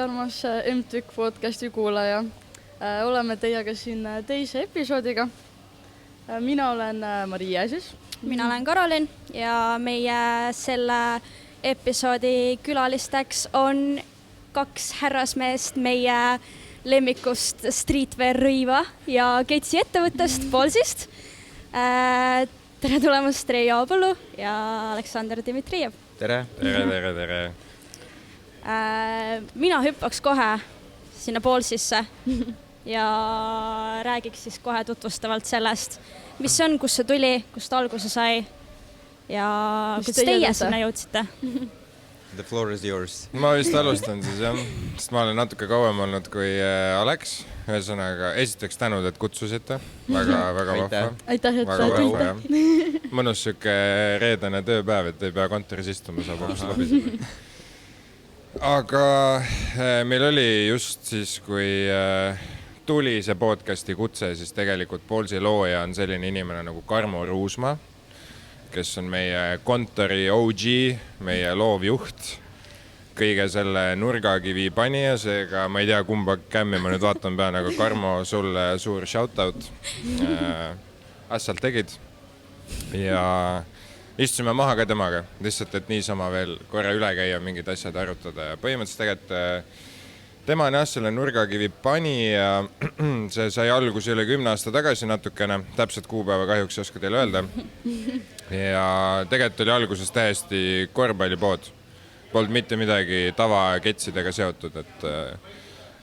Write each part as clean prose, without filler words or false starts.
armas M-Tükk podcasti kuulaja. Oleme teiega siin teise episoodiga. Mina olen Maria siis. Mina olen Karolin ja meie selle episoodi külalisteks on 2 härrasmeest meie lemmikust Streetwear Rõiva ja Ketsi ettevõttest Polsist. Tere tulemast Reija Aabolu ja Aleksandr Dmitrijev. Tere. Tere. Mina hüppaks kohe sinna Polsisse ja räägiks siis kohe tutvustavalt sellest, mis see on, kus see tuli, kust alguse sai ja kuidas teie sinna jõudsite. The floor is yours. Ma vist alustan siis jah, sest ma olen natuke kauem olnud kui Aleks. Ühesõnaga, esiteks tänud, et kutsusite. Väga vahva. Aitäh, et sa tulid. Mõnus süke reedane tööpäev, et ei pea kontoris istuma, saab hoopis lobiseda. Aga meil oli just siis, kui tuli see podcasti kutse, siis tegelikult Polsi looja on selline inimene nagu Karmo Ruusmaa, kes on meie kontori OG, meie loovjuht, kõige selle nurgakivi panija, seega ma ei tea, kumba kämmi ma nüüd vaatan pean, aga Karmo, sulle suur shoutout. Asjalt tegid ja istusime maha ka temaga, lihtsalt, et niisama veel korra üle käia, mingid asjad arutada ja põhimõtteliselt tegelikult tema on jah selle nurgakivi pani ja see sai alguse üle 10 aasta tagasi natukene, täpselt kuupäeva kahjuks ei oska teile öelda. Ja tegelikult oli alguses täiesti korvpallipood. Polnud mitte midagi tavaketsidega seotud, et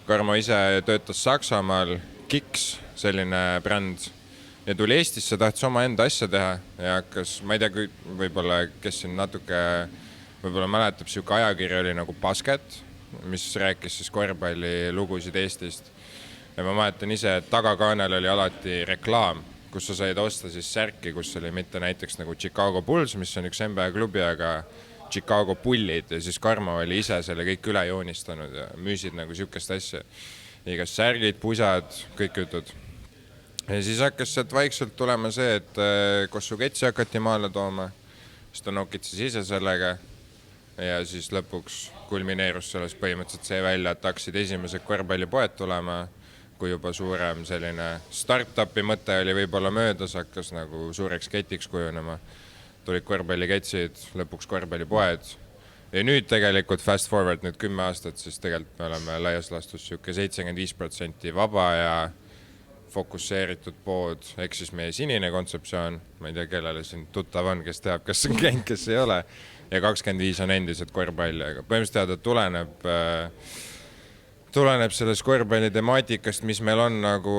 Karmo ise töötas Saksamaal, Kiks, selline bränd, ja tuli Eestisse, tahtis oma enda asja teha ja hakkas, ma ei tea, võib-olla kes siin natuke võib-olla mäletab, siuke ajakirja oli nagu Basket, mis rääkis siis korvpallilugusid Eestist. Ja ma mäletan ise, et tagakaanel oli alati reklaam, kus sa said osta siis särki, kus oli mitte näiteks nagu Chicago Bulls, mis on üks NBA klubi, aga Chicago Bullid ja siis Karmo oli ise selle kõik üle joonistanud ja müüsid nagu siukest asja. Igas särgid, pusad, kõik jutud. Ja siis hakkas sealt vaikselt tulema see, et kus su Ketsi hakati maale tooma, siis ta nokitses ise sellega ja siis lõpuks kulmineerus selles põhimõtteliselt see välja, et hakkasid esimesed korvpallipoed tulema, kui juba suurem selline startupi mõte oli võib-olla möödas, hakkas nagu suureks ketiks kujunema. Tulid korvpalliketsid, lõpuks korvpallipoed. Ja nüüd tegelikult fast forward nüüd 10 aastat, siis tegelikult me oleme laias laastus 75% vaba ja fokusseeritud pood, ehk siis meie sinine kontseptsioon, ma ei tea, kellele siin tuttav on, kes teab, kas on käinud, kes ei ole, ja 25 on endised korvpalli, aga põhimõtteliselt tuleneb sellest korvpalli temaatikast, mis meil on nagu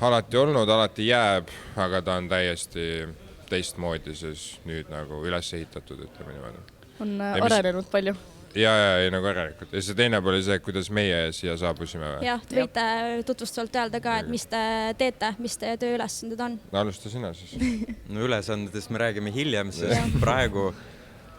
alati olnud, alati jääb, aga ta on täiesti teistmoodi siis nüüd nagu üles ehitatud, ütleme niimoodi. On arenenud palju. Ja nagu arelikult. Ja see teine pool oli see, kuidas meie siia saabusime. Jah, võite tutvustavalt öelda ka, et mis te teete, mis teie tööülesanded on? Alusta sina siis. No ülesandedest me räägime hiljem, sest praegu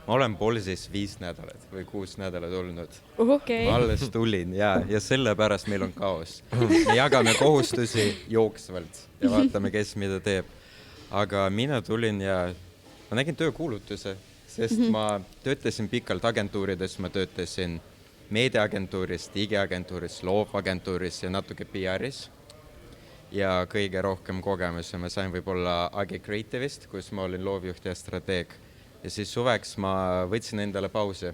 ma olen Polsis 5 nädalat või 6 nädalat olnud. Okay. Ma alles tulin ja sellepärast meil on kaos. Me jagame kohustusi jooksvalt ja vaatame, kes mida teeb. Aga mina tulin ja ma nägin töökuulutuse, sest ma töötasin pikalt agentuurides, ma töötasin meediaagentuuris, digiagentuuris, loovagentuuris ja natuke PR-is. Ja kõige rohkem kogemuse ma sain võib-olla AG Creative'ist, kus ma olin loovjuht ja strateeg. Ja siis suveks ma võtsin endale pause,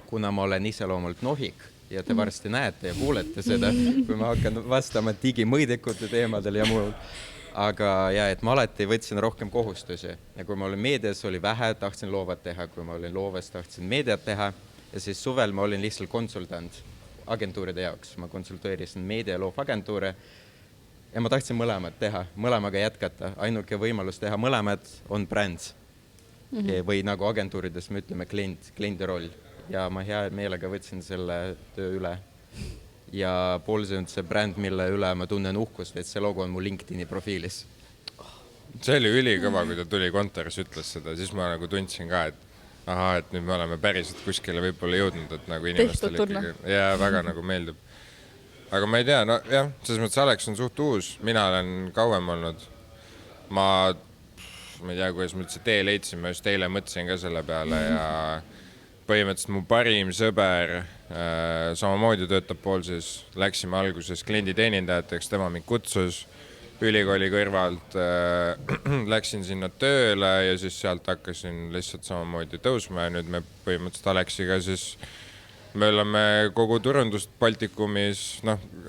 kuna ma olen iseloomult nohik ja te varsti näete ja kuulete seda, kui ma hakkan vastama digimõõdikute teemadel ja muud. Aga et ma alati võtsin rohkem kohustusi ja kui ma olin meedias, oli vähe, tahtsin loovad teha, kui ma olin loovas, tahtsin meediat teha ja siis suvel ma olin lihtsalt konsultant agentuuride jaoks. Ma konsulteerisin meedia- ja loovagentuure ja ma tahtsin mõlemad teha, mõlemaga jätkata. Ainuke võimalus teha mõlemad on bränd või nagu agentuurides me ütleme kliendi roll ja ma hea meelega võtsin selle töö üle. Ja Polsi on see bränd, mille üle ma tunnen uhkust, et see logo on mu LinkedIni profiilis. See oli ülikõva, kui ta tuli kontoris, ütles seda, siis ma nagu tundsin ka, et nüüd me oleme päriselt kuskile võib-olla jõudnud, et nagu inimestel ikkagi ja väga nagu meeldib. Aga ma ei tea, no jah, selles mõttes Aleks on suht uus, mina olen kauem olnud. Ma ei tea, kuidas ma üldse tee leidsin, ma just eile mõtlesin ka selle peale ja põhimõtteliselt mu parim sõber samamoodi töötab Paulsis. Läksime alguses klienditeenindajateks, tema mind kutsus ülikooli kõrvalt, läksin sinna tööle ja siis sealt hakkasin lihtsalt samamoodi tõusma ja nüüd me põhimõtteliselt Aleksiga siis me oleme kogu turundust Baltikumis,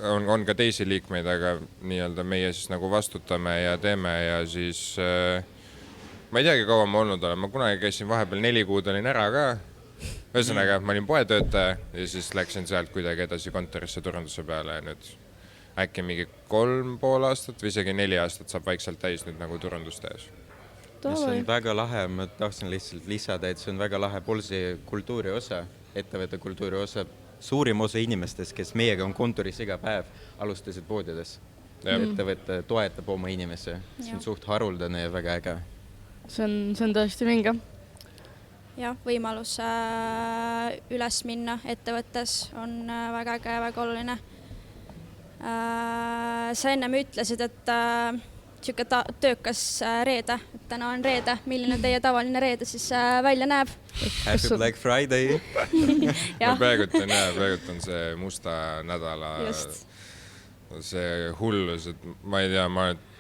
on ka teisi liikmeid, aga nii-öelda meie siis nagu vastutame ja teeme ja siis ma ei teagi, kaua ma olnud olen, ma kunagi käisin vahepeal 4 kuud olin ära ka. Ühesõnaga, ma olin poetöötaja ja siis läksin sealt kuidagi edasi kontorisse turunduse peale ja nüüd äkki mingi 3,5 aastat või isegi 4 aastat saab vaikselt täis nüüd nagu turundustees. See on väga lahe, ma tahtsin lihtsalt lisada, et see on väga lahe Polsi kultuuri osa, ettevõtte kultuuri osa. Suurim osa inimestest, kes meiega on kontoris iga päev, alustasid poodides. Ettevõtte toetab oma inimese. See on suht haruldane ja väga äge. See on tõesti vinge. Jah, võimalus üles minna ettevõttes on väga äge ja väga oluline. Sa ennem ütlesid, et siuke töökas reede, et täna on reede. Milline teie tavaline reede siis välja näeb? Happy Black Friday! Praegult on see musta nädala see hullus, et ma ei tea,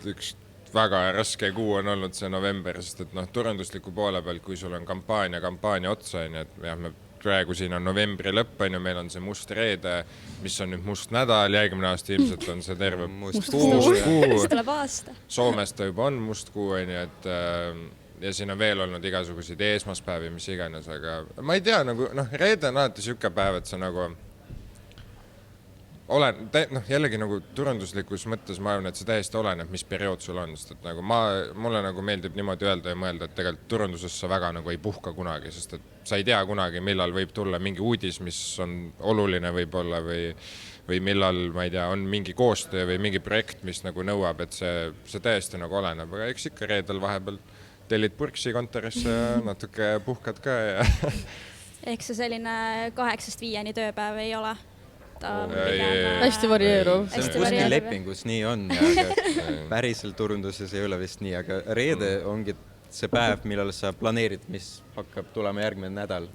üks väga raske kuu on olnud see november, sest et turundusliku poole pealt, kui sul on kampaania otsa, et jah, me praegu siin on novembri lõpp, meil on see must reede, mis on nüüd must nädal, järgmine aasta ilmselt on see terve must kuu. Soomes ta juba on must kuu, et ja siin on veel olnud igasuguseid esmaspäevi, mis iganes, aga ma ei tea, reede on alati siuke päev, et sa nagu jällegi nagu turunduslikus mõttes ma arvan, et see täiesti oleneb, mis periood sul on, sest et nagu mulle nagu meeldib niimoodi öelda ja mõelda, et tegelikult turunduses sa väga nagu ei puhka kunagi, sest et sa ei tea kunagi, millal võib tulla mingi uudis, mis on oluline võib-olla või millal, ma ei tea, on mingi koostöö või mingi projekt, mis nagu nõuab, et see täiesti nagu oleneb, aga eks ikka reedel vahepeal tellid purksi kontorisse ja natuke puhkad ka ja ehk see selline 8-5 tööpäev ei ole? Hästi varieeruv. See on kuskil lepingus, nii on, aga päriselt turunduses ei ole vist nii, aga reede ongi see päev, millal sa planeerid, mis hakkab tulema järgmine nädal.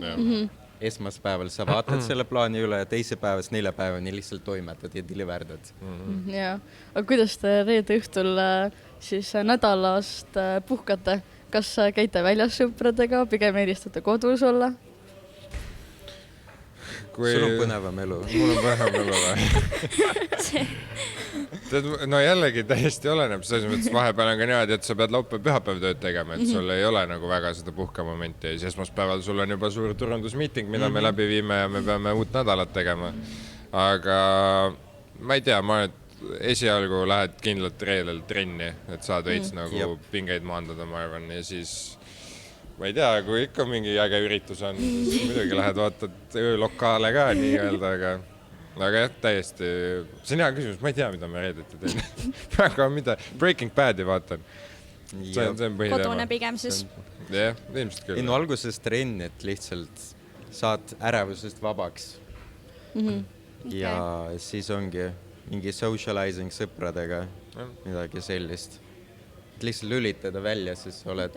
Esmaspäeval sa vaatad selle plaani üle ja teise päevast 4 päevani lihtsalt toimetad ja deliverdad. Jaa, aga kuidas te reede õhtul siis nädalast puhkate? Kas käite väljas sõpradega, pigem eelistate kodus olla? Sul on põnevam elu. Mul on põnevam elu või? No jällegi täiesti oleneb, selles mõttes vahepeal on ka niimoodi, et sa pead laupäev-pühapäev tööd tegema, et sul ei ole nagu väga seda puhkamomenti ja siis esmaspäeval sul on juba suur turundusmeeting, mida me läbi viime ja me peame uut nädalat tegema. Aga ma ei tea, esialgu lähed kindlalt reedel trenni, et saad veits nagu pingeid maandada, ma arvan, ja siis ma ei tea, kui ikka mingi äge üritus on, muidugi lähed vaatad öölokaale ka nii-öelda, aga jah, täiesti, see on hea küsimus, ma ei tea, mida ma reedeti teen. Aga mida, Breaking Badi vaatan. See on põhiteema. Kodune pigem siis. Jah, ilmselt küll. No alguses trenn, et lihtsalt saad ärevusest vabaks. Ja siis ongi mingi socializing sõpradega, midagi sellist. Lihtsalt lülitada välja, siis oled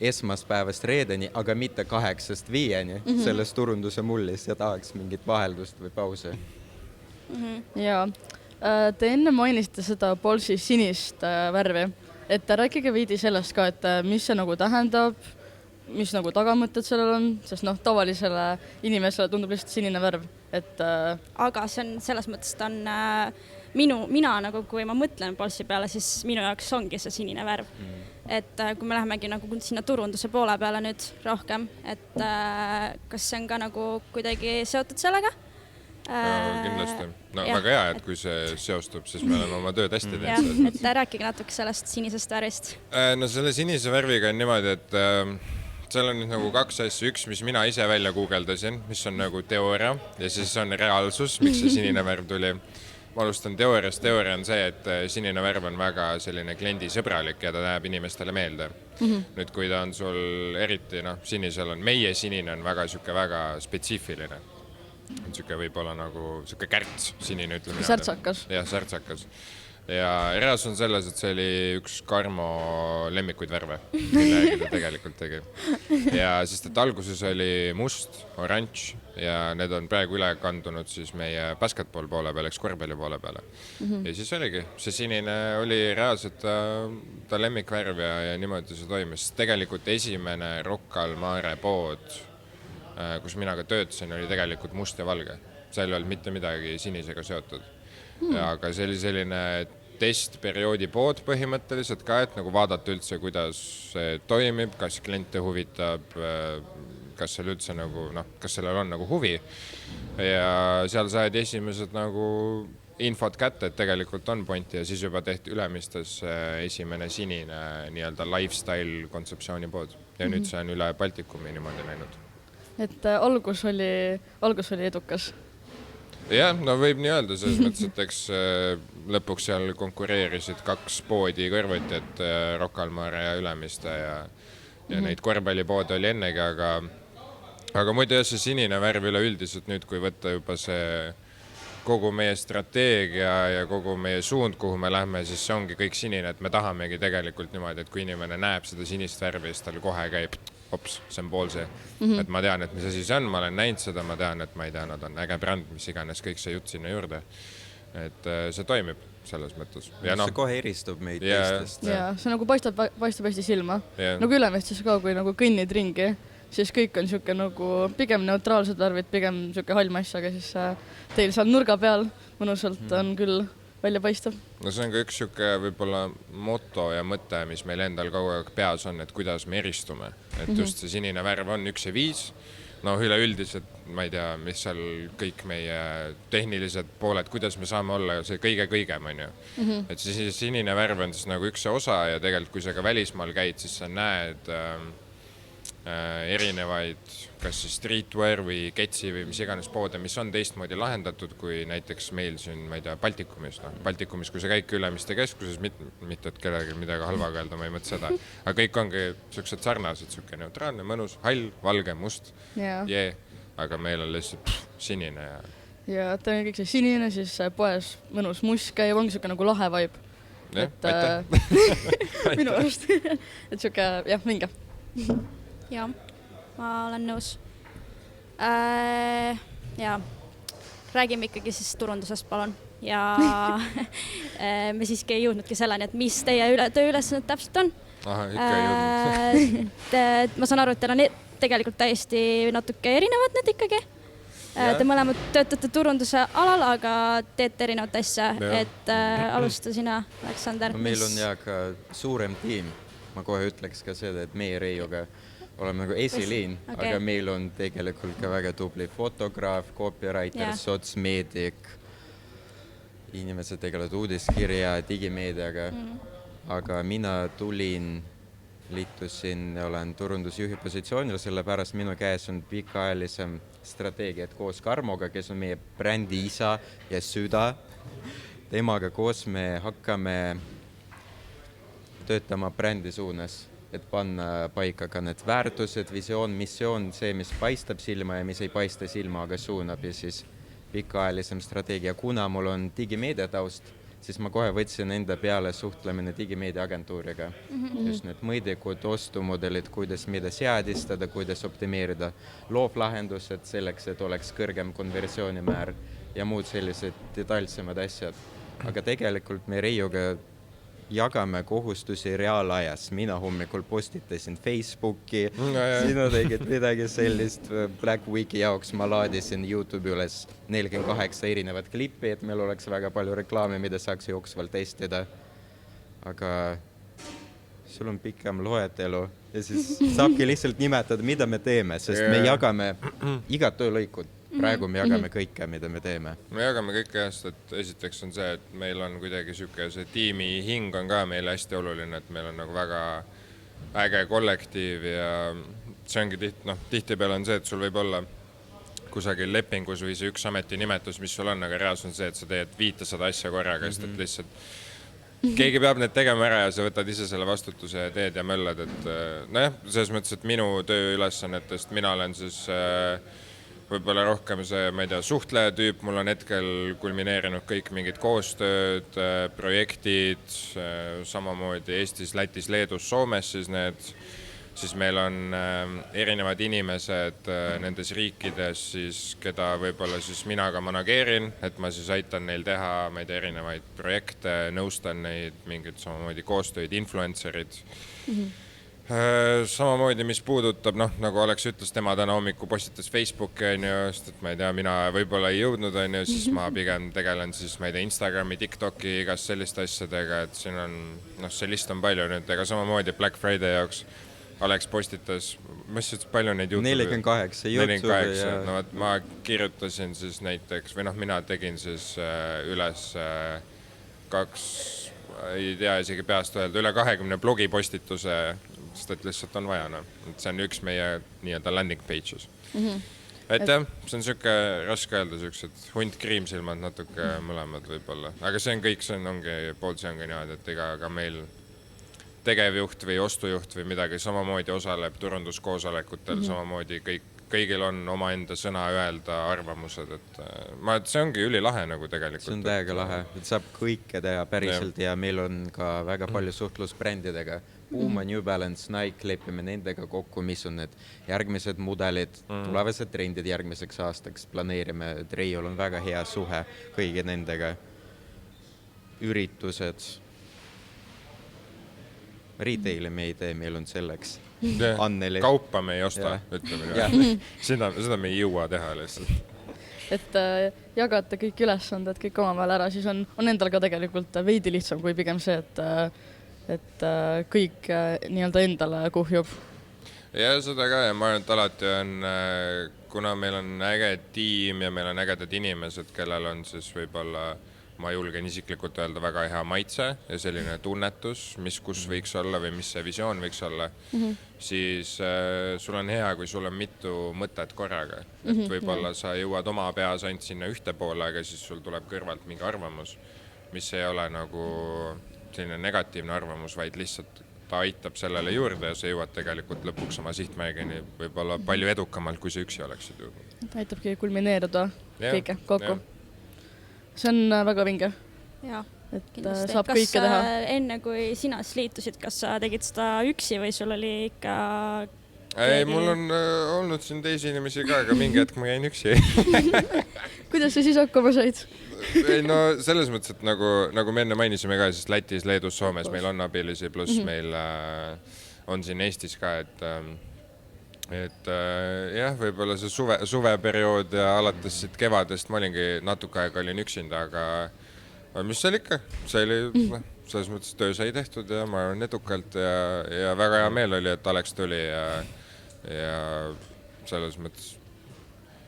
esmaspäevast reedeni, aga mitte 8-5, sellest turunduse mullis ja tahaks mingit vaheldust või pause. Jaa, te enne mainisite seda Polsi sinist värvi, et rääkige veidi sellest ka, et mis see nagu tähendab, mis nagu tagamõtted sellel on, sest tavalisele inimesele tundub lihtsalt sinine värv. Aga see on selles mõttes, ta on mina nagu, kui ma mõtlen Polsi peale, siis minu jaoks ongi see sinine värv. Et kui me lähemegi nagu sinna turunduse poole peale nüüd rohkem, et kas see on ka nagu kuidagi seotud sellega? Kindlasti. Väga hea, et kui see seostub, siis me oleme oma tööd hästi teinud. Et rääkige natuke sellest sinisest värvist. No selle sinise värviga on niimoodi, et seal on nüüd nagu 2 asja. Üks, mis mina ise välja guugeldasin, mis on nagu teooria ja siis on reaalsus, miks see sinine värv tuli. Ma alustan teooriast. Teooria on see, et sinine värv on väga selline kliendisõbralik ja ta läheb inimestele meelde. Nüüd, kui ta on sul eriti, sinisel on, meie sinine on väga spetsiifiline. Siuke võib olla nagu siuke kärts sinine, ütleme. Särtsakas. Jah, särtsakas. ja reaalsus on selles, et see oli üks Karmo lemmikuid värve, mille järgi ta tegelikult tegi. Ja sest, et alguses oli must, oranž ja need on praegu üle kandunud siis meie basketball poole peale, eks korvpalli poole peale. Ja siis oligi, see sinine oli reaalselt ta lemmikvärv ja niimoodi see toimis. Tegelikult esimene Rocca al Mare pood, kus mina ka töötasin, oli tegelikult must ja valge. Seal ei olnud mitte midagi sinisega seotud. Aga see oli selline testperioodi pood põhimõtteliselt ka, et nagu vaadata üldse, kuidas see toimib, kas kliente huvitab, kas seal üldse nagu, kas sellel on nagu huvi. Ja seal said esimesed nagu infot kätte, et tegelikult on pointi ja siis juba tehti Ülemistes esimene sinine nii-öelda lifestyle kontseptsiooni pood. Ja nüüd see on üle Baltikumi niimoodi läinud. Et algus oli edukas. Jah, no võib nii öelda, selles mõttes, et eks lõpuks seal konkureerisid 2 poodi kõrvuti, et Rocca al Mare ja Ülemiste ja neid korvpallipoode oli ennegi, aga muidu jah, see sinine värv üleüldiselt nüüd, kui võtta juba see kogu meie strateegia ja kogu meie suund, kuhu me lähme, siis see ongi kõik sinine, et me tahamegi tegelikult niimoodi, et kui inimene näeb seda sinist värvi, siis tal kohe käib hops, see on pool see. Et ma tean, et mis asi see on, ma olen näinud seda, ma tean, et ma ei tea, nad on äge bränd, mis iganes, kõik see jutt sinna juurde. Et see toimib selles mõttes. Ja see kohe eristub meid teistest. Ja see nagu paistab hästi silma. Nagu Ülemistes ka, kui nagu kõnnid ringi, siis kõik on siuke nagu pigem neutraalsed värvid, pigem siuke hall mass, aga siis teil seal nurga peal mõnusalt on küll välja paistab. No see on ka üks siuke võib-olla moto ja mõte, mis meil endal kogu aeg peas on, et kuidas me eristume. Et just see sinine värv on 1 ja 5. No üleüldiselt, ma ei tea, mis seal kõik meie tehnilised pooled, kuidas me saame olla see kõige-kõigem, on ju. Et see sinine värv on siis nagu üks osa ja tegelikult, kui sa ka välismaal käid, siis sa näed erinevaid, kas siis streetwear või ketsi või mis iganes poode, mis on teistmoodi lahendatud kui näiteks meil siin, ma ei tea, Baltikumis. Baltikumis, kui sa käidki Ülemiste keskuses, mitte et kellelgi midagi halvaga öelda, ma ei mõtle seda. Aga kõik ongi siuksed sarnased, siuke neutraalne, mõnus, hall, valge, must, aga meil on lihtsalt sinine. Ja ta on kõik see sinine, siis poes mõnus must käib, ongi siuke nagu lahe vibe. Minu arust. Et siuke, jah, minge. Ja, ma olen nõus. Ja, räägime ikkagi siis turundusest, palun. Ja me siiski ei jõudnudki selleni, et mis teie tööülesanded täpselt on. Aha, ikka ei jõudnud. Ma saan aru, et teil on tegelikult täiesti natuke erinevad need ikkagi. Te mõlemad töötate turunduse alal, aga teete erinevat asja. Et alusta sina, Aleksander. Meil on ja ka suurem tiim. Ma kohe ütleks ka seda, et meie Reiuga oleme nagu esiliin, aga meil on tegelikult ka väga tubli fotograaf, copywriter, sotsmeedik, inimesed tegelevad uudiskirja, digimeediaga. Aga mina liitusin, olen turundusjuhi positsioonil, sellepärast minu käes on pikaajalisem strateegiat koos Karmoga, kes on meie brändi isa ja süda. Temaga koos me hakkame töötama brändi suunas, et panna paika ka need väärtused, visioon, missioon, see, mis paistab silma ja mis ei paista silma, aga suunab ja siis pikaajalisem strateegia. Kuna mul on digimeedia taust, siis ma kohe võtsin enda peale suhtlemine digimeedia agentuuriga. Just need mõõdikud, ostumudelid, kuidas mida seadistada, kuidas optimeerida loovlahendused selleks, et oleks kõrgem konversioonimäär ja muud sellised detailsemad asjad. Aga tegelikult me Reiuga jagame kohustusi reaalajas. Mina hommikul postitasin Facebooki, sina tegid midagi sellist. Black Weeki jaoks ma laadisin YouTube'i üles 48 erinevat klippi, et meil oleks väga palju reklaami, mida saaks jooksvalt testida. Aga sul on pikem loetelu ja siis saabki lihtsalt nimetada, mida me teeme, sest me jagame igat töölõikud. Praegu me jagame kõike, mida me teeme. Me jagame kõike hästi, et esiteks on see, et meil on kuidagi siuke, see tiimi hing on ka meile hästi oluline, et meil on nagu väga äge kollektiiv ja see ongi tihtipeale on see, et sul võib olla kusagil lepingus või see üks ametinimetus, mis sul on, aga reaalsus on see, et sa teed 500 asja korraga, sest et lihtsalt keegi peab need tegema ära ja sa võtad ise selle vastutuse ja teed ja möllad, et selles mõttes, et minu tööülesannetest mina olen siis võib-olla rohkem see, ma ei tea, suhtleja tüüp, mul on hetkel kulmineerinud kõik mingid koostööd, projektid, samamoodi Eestis, Lätis, Leedus, Soomes siis meil on erinevad inimesed nendes riikides, siis, keda võib-olla siis mina ka manageerin, et ma siis aitan neil teha, ma ei tea, erinevaid projekte, nõustan neid, mingid samamoodi koostööd, influencerid. Samamoodi, mis puudutab, nagu Alex ütles, tema täna hommiku postitas Facebooki, sest et ma ei tea, mina võib-olla ei jõudnud, siis ma pigem tegelen siis, ma ei tea, Instagrami, TikToki, igast selliste asjadega, et siin on, see list on palju nüüd, ega samamoodi Black Friday jaoks Alex postitas, ma ütlesin, palju neid YouTube'i? 48 YouTube'i ja... No, ma kirjutasin siis näiteks, või mina tegin siis üles 2, ei tea isegi peast öelda, üle 20 blogipostituse, sest et lihtsalt on vaja, et see on üks meie nii-öelda landing pages. Et jah, see on siuke raske öelda, siuksed hunt kriimsilmad natuke mõlemad võib-olla, aga see on kõik, see ongi niimoodi, et ega ka meil tegevjuht või ostujuht või midagi samamoodi osaleb turunduskoosolekutel, samamoodi kõigil on omaenda sõna öelda, arvamused, et see ongi ülilahe nagu tegelikult. See on täiega lahe, et saab kõike teha päriselt ja meil on ka väga palju suhtlusbrändidega. Puma, New Balance, Nike, lepime nendega kokku, mis on need järgmised mudelid, tulevased trendid järgmiseks aastaks, planeerime, et Reiol on väga hea suhe kõigi nendega, üritused. Retaili me ei tee, meil on selleks. Anneli. Kaupa me ei osta, ütleme. Seda me ei jõua teha lihtsalt. Et jagate kõik ülesanded kõik omavahel ära, siis on endal ka tegelikult veidi lihtsam kui pigem see, et kõik nii-öelda endale kuhjub. Ja seda ka, ja ma arvan, et alati on, kuna meil on äge tiim ja meil on ägedad inimesed, kellel on siis võib-olla, ma julgen isiklikult öelda, väga hea maitse ja selline tunnetus, kus võiks olla või mis see visioon võiks olla, siis sul on hea, kui sul on mitu mõtet korraga. Et võib-olla sa jõuad oma peas ainult sinna ühte poole, aga siis sul tuleb kõrvalt mingi arvamus, mis ei ole nagu selline negatiivne arvamus, vaid lihtsalt ta aitab sellele juurde ja sa jõuad tegelikult lõpuks oma sihtmärgini võib-olla palju edukamalt, kui sa üksi oleksid. Ta aitabki kulmineeruda kõike kokku. See on väga vinge. Jaa, kindlasti. Saab kõike teha. Enne kui sina liitusid, kas sa tegid seda üksi või sul oli ikka... Ei, mul on olnud siin teisi inimesi ka, aga mingi hetk ma jäin üksi. Kuidas sa siis hakkama said? Ei, no selles mõttes, et nagu me enne mainisime ka, siis Lätis, Leedus, Soomes meil on abilisi, pluss meil on siin Eestis ka, et jah, võib-olla see suveperiood ja alates siit kevadest ma olingi natuke aega olin üksinda, aga mis seal ikka, see oli, selles mõttes töö sai tehtud ja ma olen edukalt ja väga hea meel oli, et Alex tuli ja selles mõttes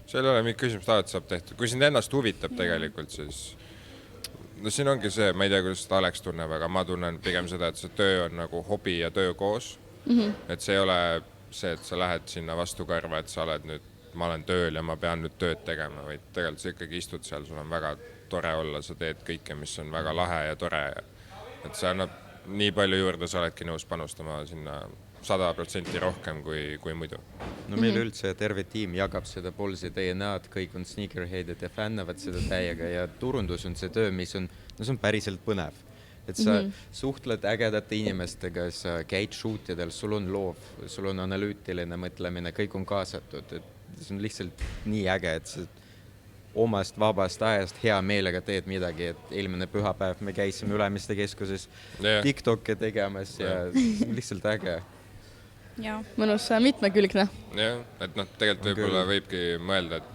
seal ei ole mingi küsimust, alati saab tehtud. Kui sind ennast huvitab tegelikult, siis siin ongi see, ma ei tea, kuidas seda Alex tunneb, aga ma tunnen pigem seda, et see töö on nagu hobi ja töö koos. Et see ei ole see, et sa lähed sinna vastukarva, et sa oled nüüd, ma olen tööl ja ma pean nüüd tööd tegema, vaid tegelikult sa ikkagi istud seal, sul on väga tore olla, sa teed kõike, mis on väga lahe ja tore. Et see annab nii palju juurde, sa oledki nõus panustama sinna 100% rohkem kui muidu. No meil üldse terve tiim jagab seda Polsi DNA-d, kõik on sneakerheaded ja fännavad seda täiega ja turundus on see töö, mis on päriselt põnev. Et sa suhtled ägedate inimestega, sa käid shootidel, sul on loov, sul on analüütiline mõtlemine, kõik on kaasatud. Et see on lihtsalt nii äge, et sa omast vabast ajast hea meelega teed midagi, et eelmine pühapäev me käisime Ülemiste keskuses TikTok'e tegemas ja see on lihtsalt äge. Mõnus mitmekülgne. Jah, et tegelikult võib-olla võibki mõelda, et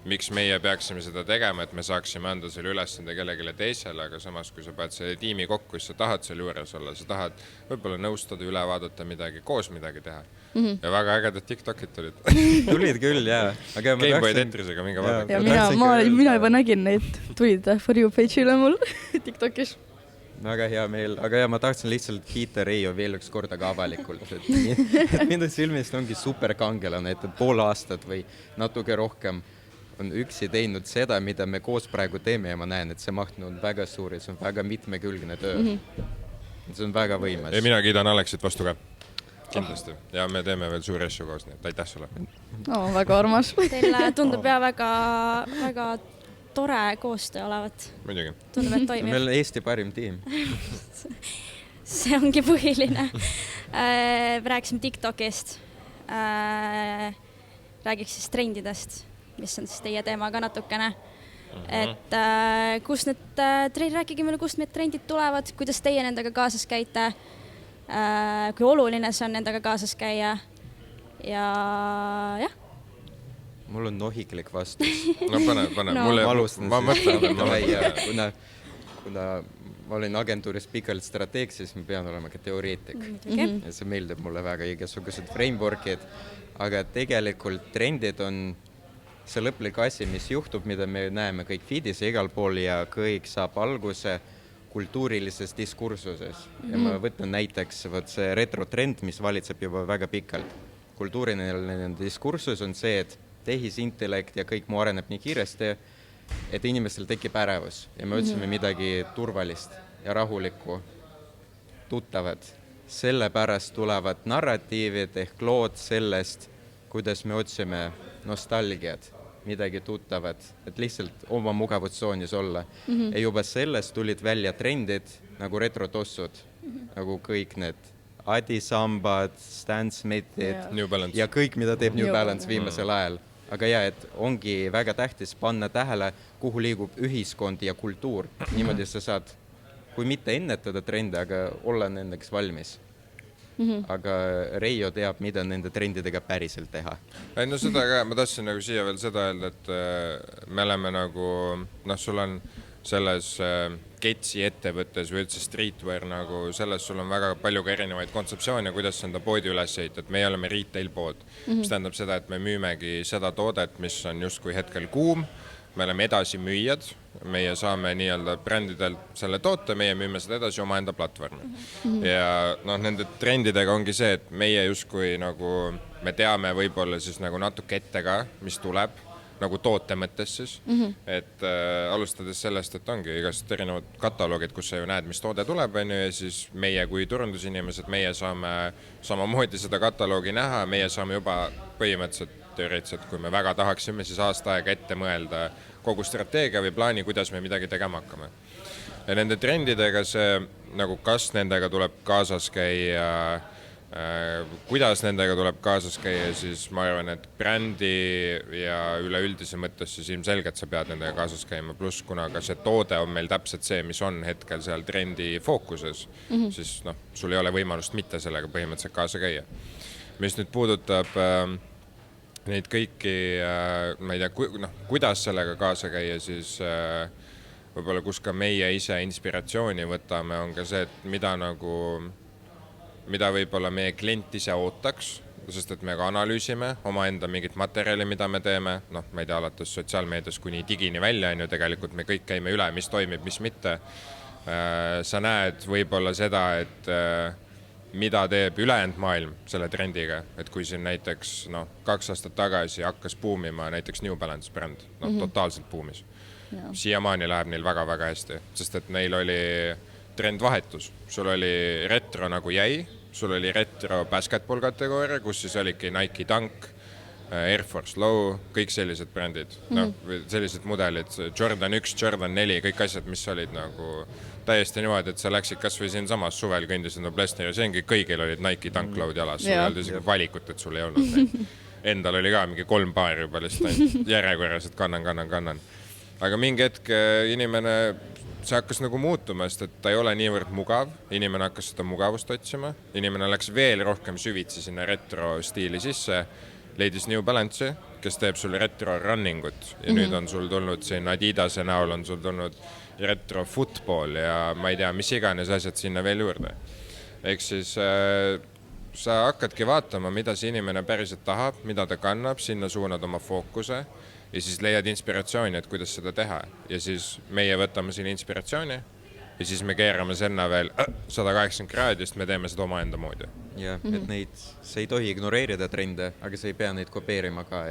miks meie peaksime seda tegema, et me saaksime anda selle ülesande kellegile teisele, aga samas, kui sa pead selle tiimi kokku, siis sa tahad seal juures olla, sa tahad võib-olla nõustada, üle vaadata midagi, koos midagi teha. Ja väga ägedad TikTokid tulid. Tulid küll, jah. Gameboy Tetrisega minge vaadata. Ja mina juba nägin neid, tulid For You page'ile mul TikTokis. Väga hea meel, aga ma tahtsin lihtsalt kiita Reio veel üks korda ka avalikult, et minu silmist ongi superkangelane, et pool aastat või natuke rohkem on üksi teinud seda, mida me koos praegu teeme ja ma näen, et see maht on väga suur ja see on väga mitmekülgne töö. See on väga võimas. Ja mina kiidan Alexit vastu ka. kindlasti ja me teeme veel suuri asju koos, nii et aitäh sulle. no väga armas. Teil tundub väga tore koostöö olevat. Muidugi. Tundub, et toimib. Meil on Eesti parim tiim. See ongi põhiline. Rääkisime TikTokist. Räägiks siis trendidest, mis on siis teie teema ka natukene. Et kus rääkige meile, kust need trendid tulevad, kuidas teie nendega kaasas käite, kui oluline see on nendega kaasas käia ja jah. Mul on nohiklik vastus. No pane. No. Ma mõtlen, kuna ma olin agentuuris pikalt strateeg, siis ma pean olema ka teoreetik. Ja see meeldib mulle väga igasugused frameworkid, aga tegelikult trendid on see lõplik asi, mis juhtub, mida me näeme kõik feedis ja igal pool ja kõik saab alguse kultuurilises diskursuses. Ja ma võtan näiteks see retrotrend, mis valitseb juba väga pikalt. Kultuuriline diskursus on see, et tehisintellekt ja kõik muu areneb nii kiiresti, et inimestel tekib ärevus ja me otsime midagi turvalist ja rahulikku, tuttavad. Sellepärast tulevad narratiivid ehk lood sellest, kuidas me otsime nostalgiat, midagi tuttavat, et lihtsalt oma mugavustsoonis olla. Ja juba sellest tulid välja trendid nagu retrotossud, nagu kõik need Adisambad, Stan Smithid ja kõik, mida teeb New Balance viimasel ajal. Aga et ongi väga tähtis panna tähele, kuhu liigub ühiskond ja kultuur. Niimoodi sa saad, kui mitte ennetada trende, aga olla nendeks valmis. Aga Reijo teab, mida nende trendidega päriselt teha. Ei, no seda ka, ma tahtsin nagu siia veel seda öelda, et me oleme nagu, sul on selles Ketsi ettevõttes või üldse streetwear nagu selles sul on väga palju ka erinevaid kontseptsioone, kuidas enda poodi üles ehitada. Meie oleme retail pood, mis tähendab seda, et me müümegi seda toodet, mis on justkui hetkel kuum. Me oleme edasi müüjad, meie saame nii-öelda brändidelt selle toote, meie müüme seda edasi oma enda platvormi. Ja nende trendidega ongi see, et meie justkui nagu me teame võib-olla siis nagu natuke ette ka, mis tuleb nagu toote mõttes siis, et alustades sellest, et ongi igast erinevad kataloogid, kus sa ju näed, mis toode tuleb, ja siis meie kui turundusinimesed, meie saame samamoodi seda kataloogi näha, meie saame juba põhimõtteliselt teoreetiliselt, kui me väga tahaksime, siis aasta aega ette mõelda kogu strateegia või plaani, kuidas me midagi tegema hakkame. Ja nende trendidega see, nagu kas nendega tuleb kaasas käia, kuidas nendega tuleb kaasas käia, siis ma arvan, et brändi ja üleüldise mõttes siis ilmselgelt sa pead nendega kaasas käima, pluss kuna ka see toode on meil täpselt see, mis on hetkel seal trendi fookuses, siis sul ei ole võimalust mitte sellega põhimõtteliselt kaasa käia. Mis nüüd puudutab neid kõiki, ma ei tea, kuidas sellega kaasa käia, siis võib-olla kus ka meie ise inspiratsiooni võtame, on ka see, et mida võib-olla meie klient ise ootaks, sest et me ka analüüsime omaenda mingit materjali, mida me teeme, ma ei tea, alates sotsiaalmeedias kuni digini välja, on ju tegelikult me kõik käime üle, mis toimib, mis mitte. Sa näed võib-olla seda, et mida teeb ülejäänud maailm selle trendiga, et kui siin näiteks 2 aastat tagasi hakkas buumima näiteks New Balance bränd, totaalselt buumis. Siiamaani läheb neil väga-väga hästi, sest et neil oli trendvahetus, sul oli retro nagu jäi, sul oli retro basketball kategooria, kus siis oligi Nike Dunk, Air Force Low, kõik sellised brändid, sellised mudelid, Jordan 1, Jordan 4, kõik asjad, mis olid nagu täiesti niimoodi, et sa läksid kas või siin samas suvel kõndis enda Blessneri, see kõigil olid Nike Dunk Low'd jalas, sul ei olnud isegi valikut, et sul ei olnud neid. Endal oli ka mingi 3 paari juba lihtsalt järjekorras, et kannan. Aga mingi hetk inimene, see hakkas nagu muutuma, sest et ta ei ole niivõrd mugav, inimene hakkas seda mugavust otsima, inimene läks veel rohkem süvitsi sinna retro stiili sisse, leidis New Balance'i, kes teeb sul retro runningut ja nüüd on sul tulnud siin Adidase näol on sul tulnud retro football ja ma ei tea, mis iganes asjad sinna veel juurde. Ehk siis sa hakkadki vaatama, mida see inimene päriselt tahab, mida ta kannab, sinna suunad oma fookuse ja siis leiad inspiratsiooni, et kuidas seda teha. Ja siis meie võtame siin inspiratsiooni ja siis me keerame senna veel 180 kraadist, me teeme seda oma enda moodi. Ja, et sa ei tohi ignoreerida trende, aga sa ei pea neid kopeerima ka.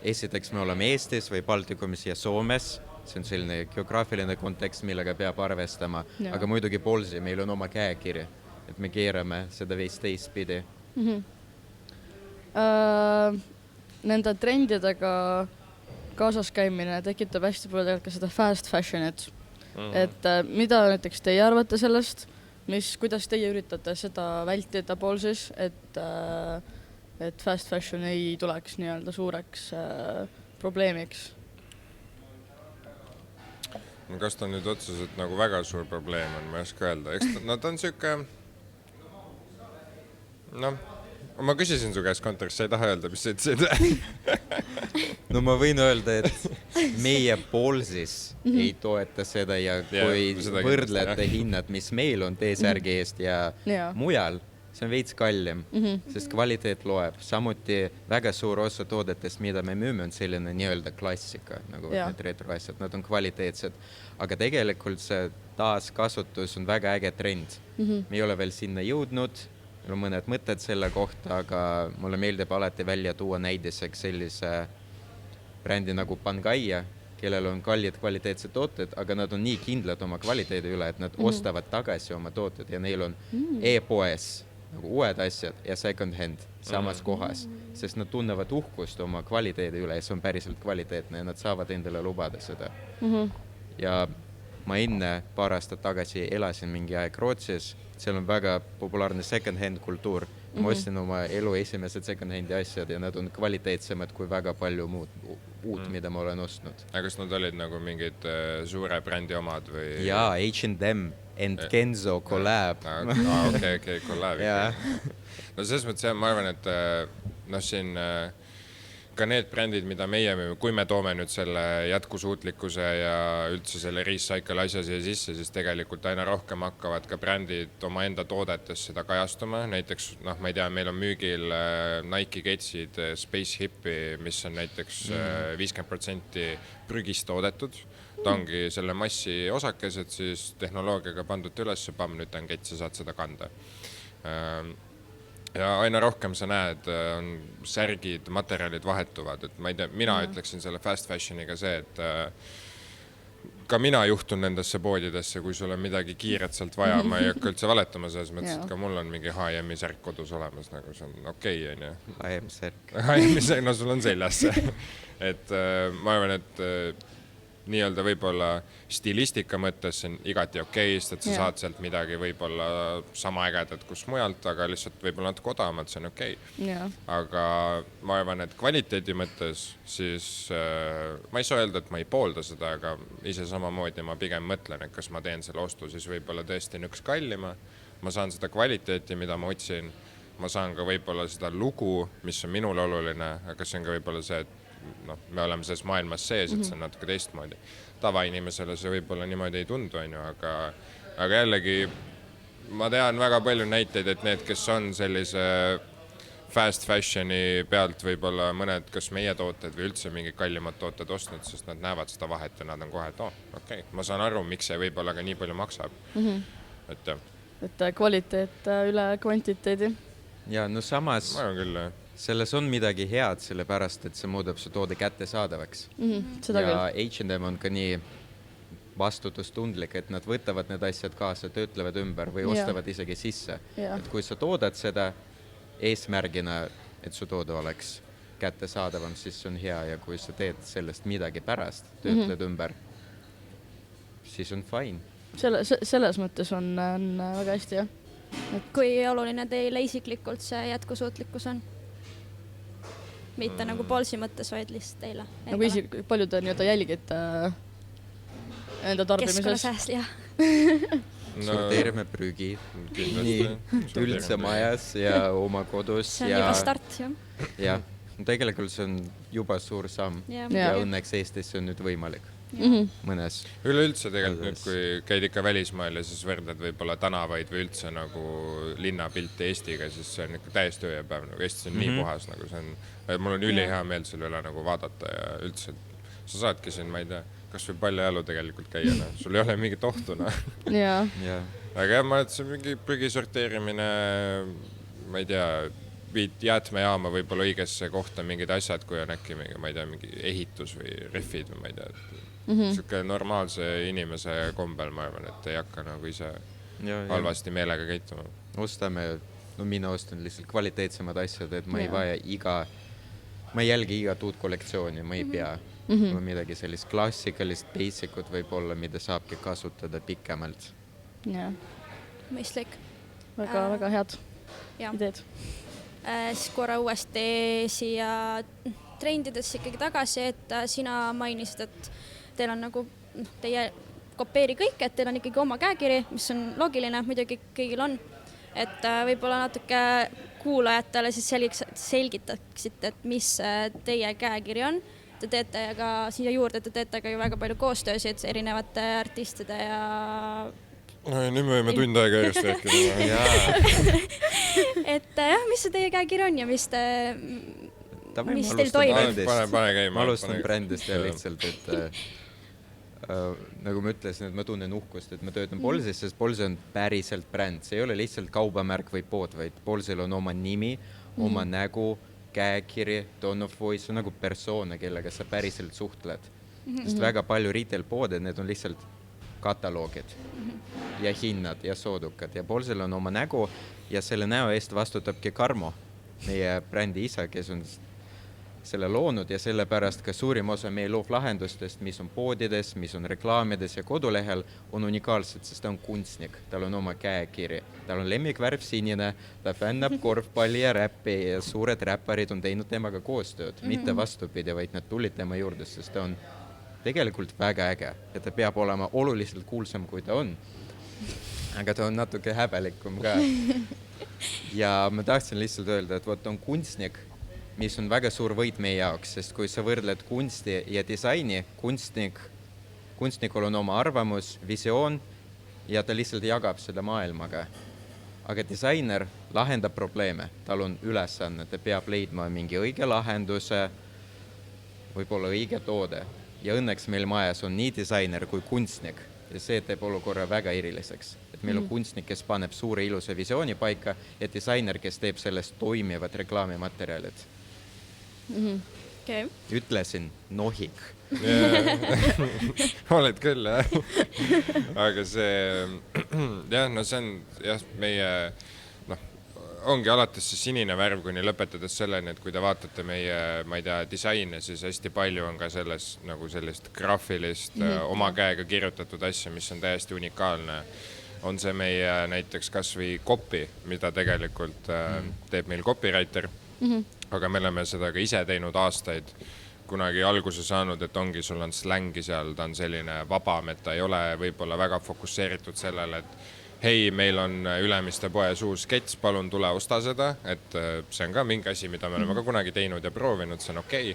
Esiteks me oleme Eestis või Baltikumis ja Soomes, see on selline geograafiline kontekst, millega peab arvestama, aga muidugi Polsi, meil on oma käekiri, et me keerame seda veist teistpidi. Nende trendidega kaasas käimine tekitab hästi palju tegelikult ka seda fast fashionit. Et mida näiteks teie arvate sellest, kuidas teie üritate seda vältida Ballsis, et fast fashion ei tuleks nii-öelda suureks probleemiks? Kas ta nüüd otseselt nagu väga suur probleem on, ma ei oska öelda. Eks ta on siuke... ma küsisin su käest kontorist, sa ei taha öelda, mis sa ütlesid? No ma võin öelda, et meie Ballsis ei toeta seda ja kui võrdlete hinnad, mis meil on T-särgi eest ja mujal, see on veits kallim, sest kvaliteet loeb. Samuti väga suur osa toodetest, mida me müüme, on selline nii-öelda klassika, nagu need retroasjad, nad on kvaliteetsed. Aga tegelikult see taaskasutus on väga äge trend. Me ei ole veel sinna jõudnud, meil on mõned mõtted selle kohta, aga mulle meeldib alati välja tuua näidiseks sellise brändi nagu Pangaia, kellel on kallid kvaliteetsed tooted, aga nad on nii kindlad oma kvaliteedi üle, et nad ostavad tagasi oma tooted ja neil on e-poes nagu uued asjad ja second hand samas kohas, sest nad tunnevad uhkust oma kvaliteedi üle ja see on päriselt kvaliteetne ja nad saavad endale lubada seda. Ja ma enne paar aastat tagasi elasin mingi aeg Rootsis, seal on väga populaarne second hand kultuur. Ma ostsin oma elu esimesed second handi asjad ja nad on kvaliteetsemad kui väga palju uut, mida ma olen ostnud. Aga kas nad olid nagu mingid suure brändi omad või? Jaa, H&M and Kenzo collab. Okei, collab. No selles mõttes, ma arvan, et siin ka need brändid, mida meie müüme, kui me toome nüüd selle jätkusuutlikkuse ja üldse selle recycle asja siia sisse, siis tegelikult aina rohkem hakkavad ka brändid oma enda toodetes seda kajastuma. Näiteks, ma ei tea, meil on müügil Nike ketsid Space Hippi, mis on näiteks 50% prügist toodetud. Ta ongi selle massi osakesed, siis tehnoloogiaga pandud üles, nüüd ta on kett, sa saad seda kanda. Ja aina rohkem sa näed, on särgid, materjalid vahetuvad, et ma ei tea, mina ütleksin selle fast fashioniga see, et ka mina juhtun nendesse poodidesse, kui sul on midagi kiiret sealt vaja, ma ei hakka üldse valetama selles mõttes, et ka mul on mingi H&M-i särk kodus olemas, nagu see on okei, on ju. H&M särk. H&M-i särk, no sul on seljas see. Et ma arvan, et nii-öelda võib-olla stilistika mõttes on igati okei, sest et sa saad sealt midagi võib-olla sama ägedat kus mujalt, aga lihtsalt võib-olla natuke odavamalt, see on okei. Aga ma arvan, et kvaliteedi mõttes siis ma ei saa öelda, et ma ei poolda seda, aga ise samamoodi ma pigem mõtlen, et kas ma teen selle ostu, siis võib-olla tõesti nõks kallima, ma saan seda kvaliteeti, mida ma otsin, ma saan ka võib-olla seda lugu, mis on minul oluline, aga see on ka võib-olla see, et me oleme selles maailmas sees, et see on natuke teistmoodi. Tavainimesele see võib-olla niimoodi ei tundu, aga jällegi ma tean väga palju näiteid, et need, kes on sellise fast fashioni pealt võib-olla mõned, kas meie tooted või üldse mingid kallimad tooted ostnud, sest nad näevad seda vahet ja nad on kohe, et okei, ma saan aru, miks see võib-olla ka nii palju maksab. Et kvaliteet üle kvantiteedi. Ja no samas... Ma arvan küll, selles on midagi head, sellepärast, et see muudab su toode kättesaadavaks. Ja H&M on ka nii vastutustundlik, et nad võtavad need asjad kaasa, töötlevad ümber või ostavad isegi sisse. Et kui sa toodad seda eesmärgina, et su toode oleks kättesaadavam, siis see on hea ja kui sa teed sellest midagi pärast, töötled ümber, siis on fine. Selles mõttes on väga hästi, jah. Kui oluline teile isiklikult see jätkusuutlikkus on? Mitte nagu Ballsi mõttes, vaid lihtsalt teile. Nagu palju te nii-öelda jälgite enda tarbimises? Keskkonnasääst, jah. Sorteerime prügi üldse majas ja oma kodus. See on juba start, jah. Jah, tegelikult see on juba suur samm ja õnneks Eestis see on nüüd võimalik. Mõnes. Üleüldse tegelikult nüüd, kui käid ikka välismaal ja siis võrdled võib-olla tänavaid või üldse nagu linnapilti Eestiga, siis see on ikka täiesti ööpäev, nagu Eestis on nii puhas, nagu see on, mul on ülihea meel selle üle nagu vaadata ja üldse, sa saadki siin, ma ei tea, kas või palju jalu tegelikult käia, sul ei ole mingit ohtu, aga jah, ma et see mingi prügi sorteerimine, ma ei tea, viid jäätmejaama võib-olla õigesse kohta mingid asjad, kui on äkki mingi, ma ei tea, mingi ehitus või rehvid või ma ei tea, siuke normaalse inimese kombel, ma arvan, et ei hakka nagu ise halvasti meelega käituma. Ostame no mina ostan lihtsalt kvaliteetsemad asjad, et ma ei vaja ma ei jälgi igat uut kollektsiooni, ma ei pea. Mul on midagi sellist klassikalist, basicut võib-olla, mida saabki kasutada pikemalt. Jah, mõistlik. väga head Jah. ideed. Siis korra uuesti siia trendidesse ikkagi tagasi, et sina mainisid, et teil on nagu, teie kopeeri kõik, et teil on ikkagi oma käekiri, mis on loogiline, muidugi kõigil on. Et võib-olla natuke kuulajatele siis selgitaksite, et mis teie käekiri on. Te teete aga siia juurde, te teete ka ju väga palju koostöösid erinevate artistide ja... Nüüd me võime tund aega järjest rääkida. Et jah, mis see teie käekiri on ja mis teil toimub? Pane käima. Ma alustan brändist ja lihtsalt, et nagu ma ütlesin, et ma tunnen uhkust, et ma töötan Polsis, sest Pols on päriselt bränd. See ei ole lihtsalt kaubamärk või pood, vaid Polsil on oma nimi, oma nägu, käekiri, tone of voice, on nagu persoone, kellega sa päriselt suhtled. Sest väga palju retail-poode, need on lihtsalt kataloogid ja hinnad ja soodukad. Ja Polsil on oma nägu ja selle näo eest vastutabki Karmo, meie brändi isa, kes on selle loonud ja sellepärast ka suurim osa meie loovlahendustest, mis on poodides, mis on reklaamides ja kodulehel, on unikaalsed, sest ta on kunstnik, tal on oma käekiri, tal on lemmikvärv sinine, ta fännab korvpalli ja räppi ja suured räpparid on teinud temaga koostööd, mitte vastupidi, vaid nad tulid tema juurde, sest ta on tegelikult väga äge ja ta peab olema oluliselt kuulsam, kui ta on. Aga ta on natuke häbelikum ka. Ja ma tahtsin lihtsalt öelda, et võt on kunstnik, mis on väga suur võit meie jaoks, sest kui sa võrdled kunsti ja disaini, kunstnikul on oma arvamus, visioon ja ta lihtsalt jagab seda maailmaga. Aga disainer lahendab probleeme, tal on ülesanne, ta peab leidma mingi õige lahenduse, võib-olla õige toode. Ja õnneks meil majas on nii disainer kui kunstnik ja see teeb olukorra väga eriliseks. Et meil on kunstnik, kes paneb suure ilusa visiooni paika ja disainer, kes teeb sellest toimivad reklaamimaterjalid. Okay. Ütlesin nohik. Oled küll, jah. Aga see, jah, no see on jah, meie, ongi alates see sinine värv, kuni lõpetades selleni, et kui te vaatate meie, ma ei tea, disaine, siis hästi palju on ka selles nagu sellist graafilist oma käega kirjutatud asja, mis on täiesti unikaalne. On see meie näiteks kas või copy, mida tegelikult teeb meil copywriter, aga me oleme seda ka ise teinud aastaid, kunagi alguse saanud, et ongi, sul on slängi seal, ta on selline vabam, et ta ei ole võib-olla väga fokusseeritud sellele, et hei, meil on Ülemiste poes uus skets, palun tule osta seda, et see on ka mingi asi, mida me oleme ka kunagi teinud ja proovinud, see on okei,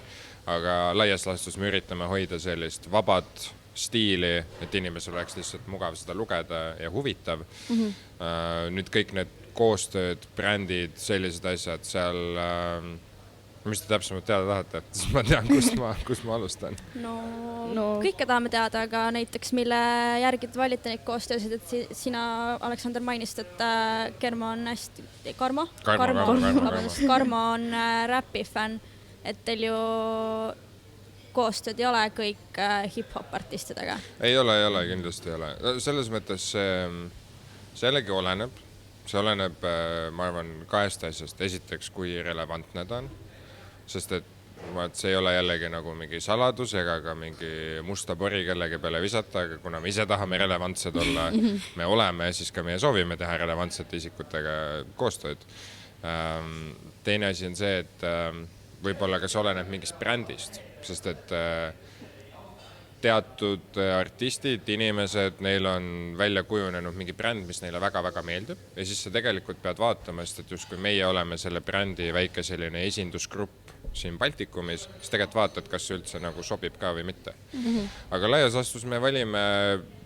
aga laias laastus me üritame hoida sellist vabat stiili, et inimesel oleks lihtsalt mugav seda lugeda ja huvitav. Nüüd kõik need koostööd, brändid, sellised asjad seal, mis te täpsemalt teada tahate, siis ma tean, kust ma alustan. No, kõike tahame teada, aga näiteks mille järgi te valite neid koostöösid, et sina, Aleksander, mainisid, et Karmo on hästi... Karmo on räpifänn, et teil ju koostööd ei ole kõik hip-hop artistidega? Ei ole, kindlasti ei ole. Selles mõttes see jällegi oleneb. See oleneb, ma arvan, kahest asjast. Esiteks, kui relevantne ta on. Sest et see ei ole jällegi nagu mingi saladus ega ka mingi musta pori kellegi peale visata, aga kuna me ise tahame relevantsed olla, me oleme, siis ka meie soovime teha relevantsete isikutega koostööd. Teine asi on see, et võib-olla ka see oleneb mingist brändist, sest et teatud artistid, inimesed, neil on välja kujunenud mingi bränd, mis neile väga-väga meeldib ja siis sa tegelikult pead vaatama, sest et just kui meie oleme selle brändi väike selline esindusgrupp siin Baltikumis, siis tegelikult vaatad, kas see üldse nagu sobib ka või mitte. Aga laias laastus me valime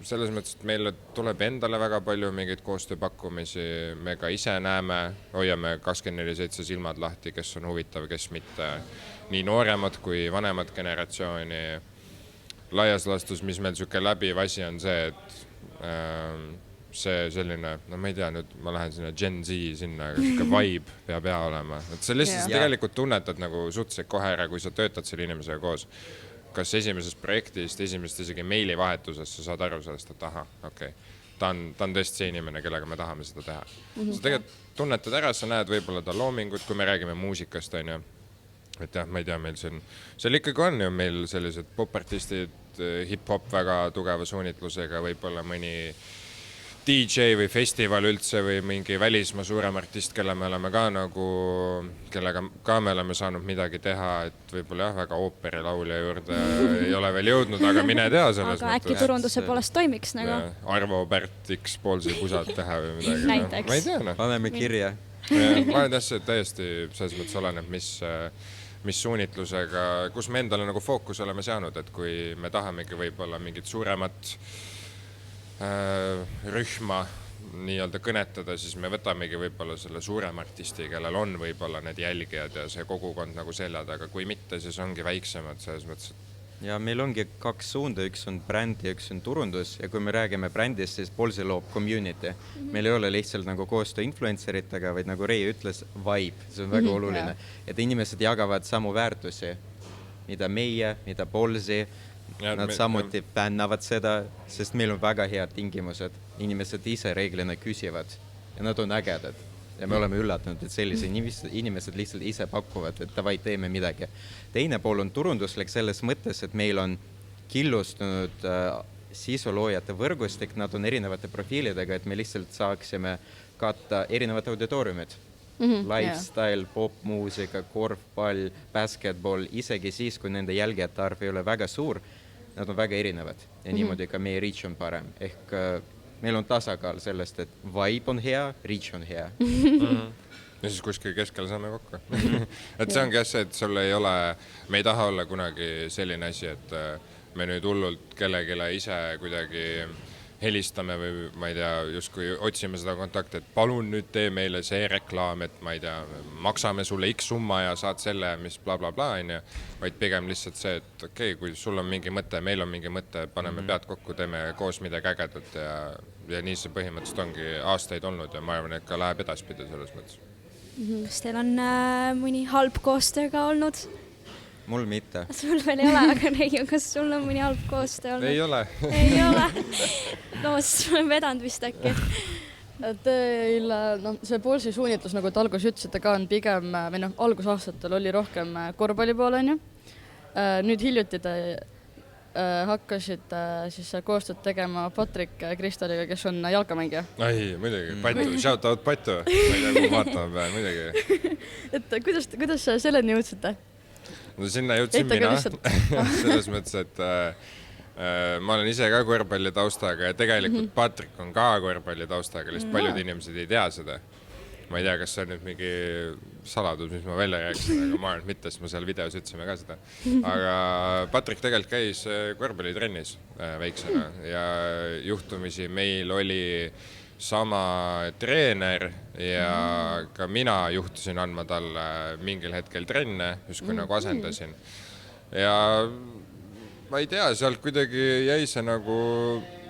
selles mõttes, et meile tuleb endale väga palju mingeid koostööpakkumisi, me ka ise näeme, hoiame 24/7 silmad lahti, kes on huvitav, kes mitte, nii nooremad kui vanemad generatsiooni. Laias laastus, mis meil siuke läbiv asi on see, et see selline, no ma ei tea, nüüd ma lähen sinna Gen Z sinna, aga siuke vibe peab hea olema. Et see lihtsalt tegelikult tunnetad nagu suhteliselt kohe ära, kui sa töötad selle inimesega koos. Kas esimesest projektist, esimesest isegi meilivahetusest sa saad aru sellest, et aha, okei. ta on tõesti see inimene, kellega me tahame seda teha. Sa tegelikult tunnetad ära, sa näed võib-olla ta loomingut, kui me räägime muusikast, on ju. Et jah, ma ei tea, meil seal ikkagi on ju meil sellised popartistid, hip-hop väga tugeva suunitlusega, võib-olla mõni DJ või festival üldse või mingi välismaa suurem artist, kellega ka me oleme saanud midagi teha, et võib-olla jah, väga ooperilaulja juurde ei ole veel jõudnud, aga mine tea selles aga äkki turunduse poolest toimiks nagu? Arvo Pärt X poolse pusad teha või midagi. Näiteks. Ma ei tea, Paneme kirja. Ma olen see täiesti selles mõttes oleneb, mis suunitlusega, kus me endale nagu fookus oleme saanud, et kui me tahamegi võib-olla mingit suuremat rühma nii-öelda kõnetada, siis me võtamegi võib-olla selle suurem artisti, kellel on võib-olla need jälgijad ja see kogukond nagu seljad, aga kui mitte, siis ongi väiksemad selles mõttes. Ja meil ongi 2 suunda, üks on bränd ja üks on turundus ja kui me räägime brändist, siis Polsi loob community. Meil ei ole lihtsalt nagu koostöö influenceritega, vaid nagu Rei ütles, vibe, see on väga oluline. Et inimesed jagavad samu väärtusi, mida meie, mida Polsi. Nad samuti fännavad seda, sest meil on väga head tingimused. Inimesed ise reeglina küsivad ja nad on ägedad. Ja me oleme üllatunud, et sellise inimesed lihtsalt ise pakuvad, et davai, teeme midagi. Teine pool on turunduslik selles mõttes, et meil on killustunud sisuloojate võrgustik, nad on erinevate profiilidega, et me lihtsalt saaksime katta erinevad auditooriumid. Lifestyle, popmuusika, korvpall, basketball, isegi siis, kui nende jälgijate arv ei ole väga suur, nad on väga erinevad ja niimoodi ka meie reach on parem. Ehk meil on tasakaal sellest, et vibe on hea, reach on hea. Ja siis kuskil keskel saame kokku. Et see ongi see, et sul ei ole, me ei taha olla kunagi selline asi, et me nüüd hullult kellegile ise kuidagi helistame või ma ei tea, justkui otsime seda kontakti, et palun nüüd tee meile see reklaam, et ma ei tea, maksame sulle X summa ja saad selle, mis bla bla bla, vaid pigem lihtsalt see, et okei, kui sul on mingi mõte, meil on mingi mõte, paneme pead kokku, teeme koos midagi ägedat ja nii see põhimõtteliselt ongi aastaid olnud ja ma arvan, et ka läheb edaspidi selles mõttes. Kas teil on mõni halb koostööga olnud? Mul mitte. Sul veel ei ole, aga Reiu, kas sul on mõni halb koostöö olnud? Ei ole. Ei ole. No, siis olen vedanud vist äkki. Teil, see Polsi suunitlus, nagu te alguses ütlesite ka, on pigem, või algusaastatel oli rohkem korvpalli poole, on ju. Nüüd hiljuti te hakkasite siis koostööd tegema Patrik Kristaliga, kes on jalkamängija. Ai, muidugi, Patu, shout out Patu. Ma ei tea, kui vaatama peal, muidugi. Et kuidas selleni jõudsite? No sinna jõudsin mina, selles mõttes, et ma olen ise ka korvpalli taustaga ja tegelikult Patrik on ka korvpalli taustaga, lihtsalt paljud inimesed ei tea seda. Ma ei tea, kas see on nüüd mingi saladus, mis ma välja rääksin, aga ma arvan mitte, sest ma seal videos ütlesime ka seda. Aga Patrik tegelikult käis korvpallitrennis väiksena ja juhtumisi meil oli sama treener ja ka mina juhtusin andma talle mingil hetkel trenne, justkui nagu asendasin. Ja ma ei tea, sealt kuidagi jäi see nagu,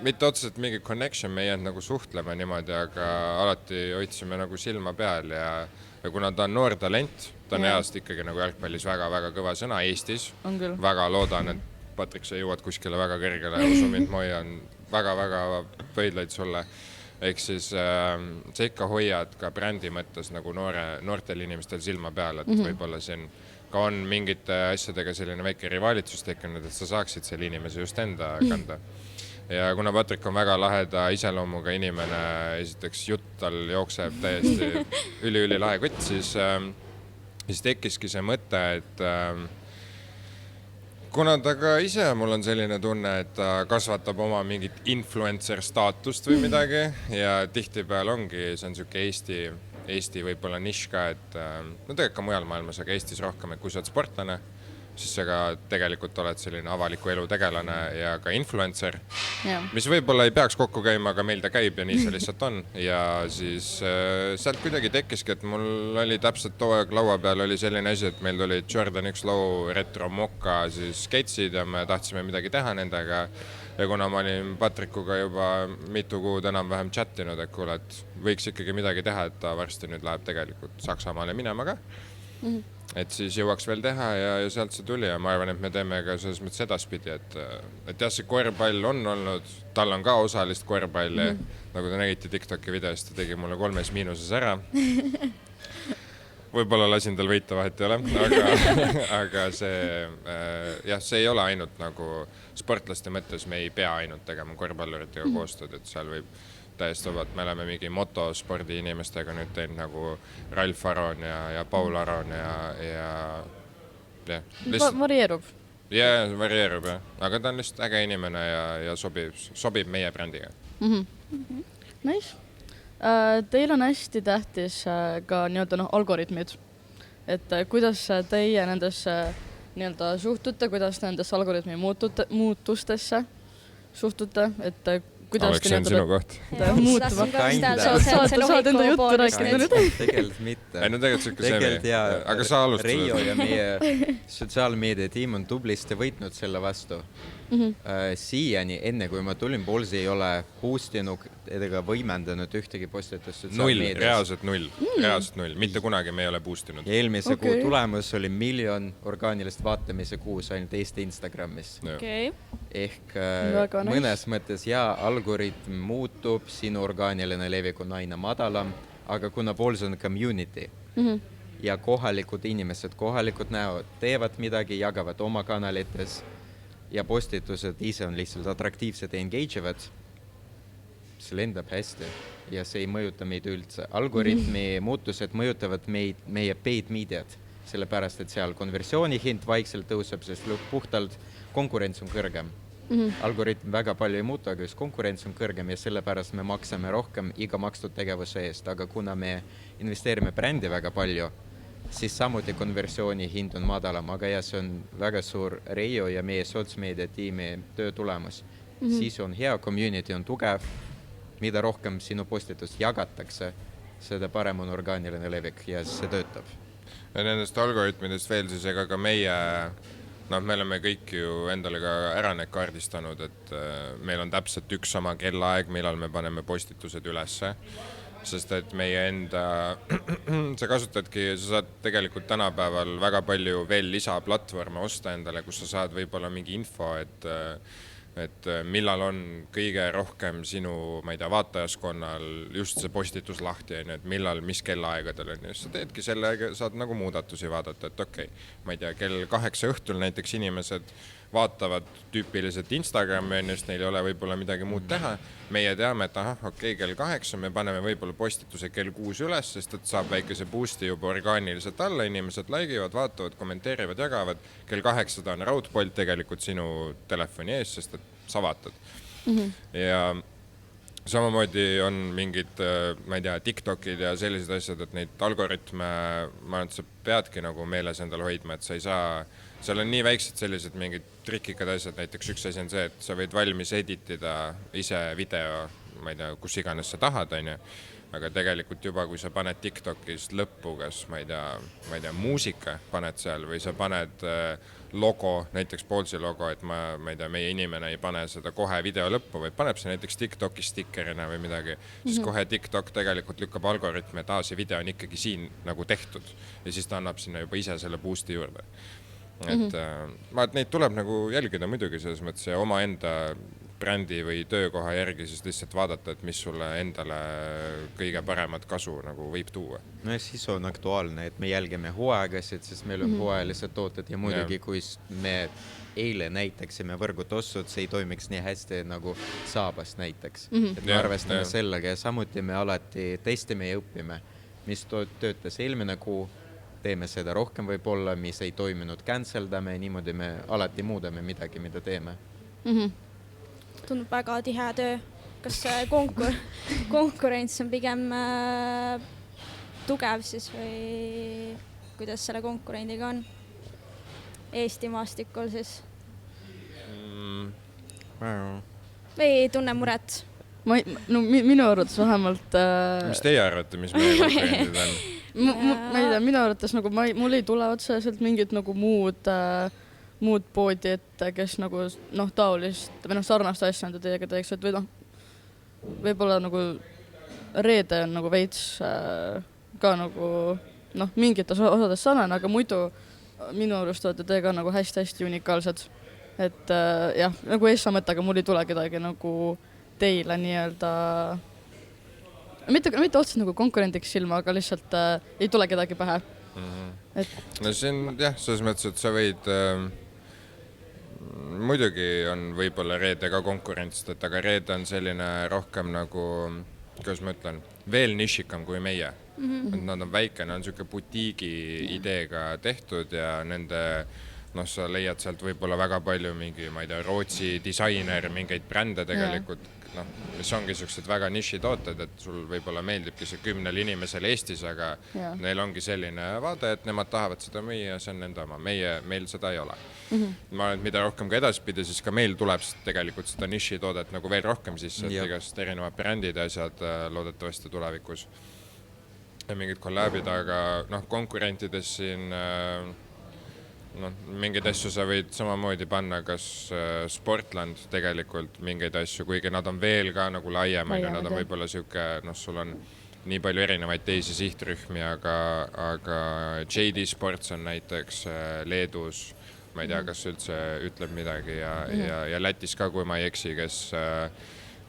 mitte otseselt mingi connection, me ei jäänud nagu suhtlema niimoodi, aga alati hoidsime nagu silma peal ja kuna ta on noor talent, ta on heast ikkagi nagu jalgpallis väga-väga kõva sõna Eestis. Väga loodan, et Patrik, sa jõuad kuskile väga kõrgele, usu mind, ma hoian väga-väga pöidlaid sulle. Ehk siis sa ikka hoiad ka brändi mõttes nagu noortel inimestel silma peal, et võib-olla siin ka on mingite asjadega selline väike rivaalitsus tekkinud, et sa saaksid selle inimese just enda kanda. Ja kuna Patrik on väga laheda iseloomuga inimene, esiteks jutt tal jookseb täiesti üli lahe kutt, siis tekkiski see mõte, et kuna ta ka ise, mul on selline tunne, et ta kasvatab oma mingit influencer staatust või midagi ja tihtipeal ongi, see on siuke Eesti võib-olla nišš ka, et no tegelikult ka mujal maailmas, aga Eestis rohkem, et kui sa oled sportlane, siis sa ka tegelikult oled selline avaliku elu tegelane ja ka influencer, mis võib-olla ei peaks kokku käima, aga meil ta käib ja nii see lihtsalt on. Ja siis sealt kuidagi tekkiski, et mul oli täpselt too aeg laua peal oli selline asi, et meil oli Jordan 1 Low Retro Moka siis sketsid ja me tahtsime midagi teha nendega. Ja kuna ma olin Patrikuga juba mitu kuud enam-vähem chattinud, et kuule, et võiks ikkagi midagi teha, et ta varsti nüüd läheb tegelikult Saksamaale minema ka. et siis jõuaks veel teha ja sealt see tuli ja ma arvan, et me teeme ka selles mõttes edaspidi, et jah, see korvpall on olnud, tal on ka osalist korvpalli, nagu te nägite TikToki videost, ta tegi mulle 3 miinuses ära. Võib-olla lasin tal võita, vahet ei ole, aga see, jah, see ei ole ainult nagu sportlaste mõttes, me ei pea ainult tegema korvpalluritega koostööd, et seal võib täiesti vabalt, me oleme mingi motospordi inimestega nüüd teinud nagu Ralf Aron ja Paul Aron ja Varieerub. Ja, varieerub jah, aga ta on lihtsalt äge inimene ja sobib meie brändiga. Nice. Teil on hästi tähtis ka nii-öelda algoritmid, et kuidas teie nendesse nii-öelda suhtute, kuidas nendesse algoritmi muutustesse suhtute, et kuidas Oleks see on sinu koht. Saad enda juttu rääkida nüüd. Tegelikult mitte. Ei, no tegelikult siuke semi. Aga sa alustad. Reijo ja meie sotsiaalmeedia tiim on tublisti võitnud selle vastu. Siiani, enne kui ma tulin, Polsi ei ole boostinud ega võimendanud ühtegi postitust sotsiaalmeedias. Reaalselt null. Mitte kunagi me ei ole boostinud. Ja eelmise kuu tulemus oli 1 miljon orgaanilist vaatamise kuus ainult Eesti Instagramis. Ehk mõnes mõttes algoritm muutub, sinu orgaaniline levik on aina madalam, aga kuna Polsi on community ja kohalikud inimesed, kohalikud näod, teevad midagi, jagavad oma kanalites ja postitused ise on lihtsalt atraktiivsed ja engage'ivad, see lendab hästi ja see ei mõjuta meid üldse. Algoritmi muutused mõjutavad meie paid mediat, sellepärast et seal konversiooni hind vaikselt tõuseb, sest puhtalt konkurents on kõrgem. Algoritm väga palju ei muutu, aga just konkurents on kõrgem ja sellepärast me maksame rohkem iga makstud tegevuse eest, aga kuna me investeerime brändi väga palju, siis samuti konversiooni hind on madalam, aga ja see on väga suur Reijo ja meie sotsmeedia tiimi töö tulemus. Siis on hea, community on tugev, mida rohkem sinu postitust jagatakse, seda parem on orgaaniline levik ja see töötab. Ja nendest algoritmidest veel siis ega ka meie, me oleme kõik ju endale ka ära need kaardistanud, et meil on täpselt üks sama kellaaeg, millal me paneme postitused ülesse. Sest et meie enda, sa kasutadki, sa saad tegelikult tänapäeval väga palju veel lisaplatvorme osta endale, kus sa saad võib-olla mingi info, et millal on kõige rohkem sinu, ma ei tea, vaatajaskonnal just see postitus lahti, et millal, mis kellaaegadel on. Ja sa teedki sellega, saad nagu muudatusi vaadata, et okei, ma ei tea, kell 8 õhtul näiteks inimesed vaatavad tüüpiliselt Instagrami, ennast neil ei ole võib-olla midagi muud teha. Meie teame, et kell 8 me paneme võib-olla postituse kell 6 üles, sest et saab väikese boosti juba orgaaniliselt alla, inimesed laigivad, vaatavad, kommenteerivad, jagavad. Kell 8 ta on raudpolt tegelikult sinu telefoni ees, sest et sa vaatad. Ja samamoodi on mingid, ma ei tea, TikTokid ja sellised asjad, et neid algoritme, ma arvan, et sa peadki nagu meeles endal hoidma, et sa ei saa, seal on nii väiksed sellised mingid trikikad asjad, näiteks üks asi on see, et sa võid valmis editida ise video, ma ei tea, kus iganes sa tahad, aga tegelikult juba, kui sa paned TikTokis lõppu, kas ma ei tea, muusika paned seal või sa paned logo, näiteks Polsi logo, et ma ei tea, meie inimene ei pane seda kohe video lõppu, vaid paneb see näiteks TikToki stickerina või midagi, siis kohe TikTok tegelikult lükkab algoritmi, et see video on ikkagi siin nagu tehtud ja siis ta annab sinna juba ise selle boosti juurde. Et neid tuleb nagu jälgida muidugi selles mõttes ja oma enda brändi või töökoha järgi siis lihtsalt vaadata, et mis sulle endale kõige paremat kasu nagu võib tuua. No ja siis on aktuaalne, et me jälgime hooaegasid, sest meil on hooajalised tooted ja muidugi, kui me eile näitaksime võrgutossud, see ei toimiks nii hästi nagu saabast näiteks. Et me arvestame sellega ja samuti me alati testime ja õppime, mis töötas eelmine kuu, teeme seda rohkem võib-olla, mis ei toiminud, canceldame, niimoodi me alati muudame midagi, mida teeme. Tundub väga tihe töö. Kas konkurents on pigem tugev siis või kuidas selle konkurendiga on? Eesti maastikul siis? Või ei tunne muret? Minu arvates vähemalt... Mis teie arvate, mis meie konkurendid on? Ma ei tea, minu arvates nagu mul ei tule otseselt mingid nagu muud poodi, et kes nagu taolist või sarnast asja enda teiega teeks, et või võib-olla nagu Reede on nagu veits ka nagu noh, mingites osades sarnane, aga muidu minu arust olete teie ka nagu hästi-hästi unikaalsed. Et jah, nagu Essa mõttega mul ei tule kedagi nagu teile nii-öelda, mitte otseselt nagu konkurendiks silma, aga lihtsalt ei tule kedagi pähe. No siin jah, selles mõttes, et sa võid muidugi on võib-olla Reede ka konkurentst, et aga Reede on selline rohkem nagu, kuidas ma ütlen, veel nišikam kui meie. Et nad on väike, nad on niisugune butiigi ideega tehtud ja nende, noh, sa leiad sealt võib-olla väga palju mingi, ma ei tea, Rootsi disainer, mingeid brände tegelikult, noh, mis ongi sellised väga nišitooted, et sul võib-olla meeldibki see 10 inimesel Eestis, aga neil ongi selline vaade, et nemad tahavad seda müüa, see on nende oma, meil seda ei ole. Ma olen, mida rohkem ka edaspidi, siis ka meil tuleb tegelikult seda nišitoodet nagu veel rohkem sisse, et igast erinevad brändid ja asjad loodetavasti tulevikus. Ja mingid kollabid, aga noh, konkurentides siin noh, mingeid asju sa võid samamoodi panna, kas Sportland tegelikult mingeid asju, kuigi nad on veel ka nagu laiem, ja nad on võib-olla siuke, noh, sul on nii palju erinevaid teisi sihtrühmi, aga JD Sports on näiteks Leedus, ma ei tea, kas üldse ütleb midagi ja Lätis ka, kui ma ei eksi,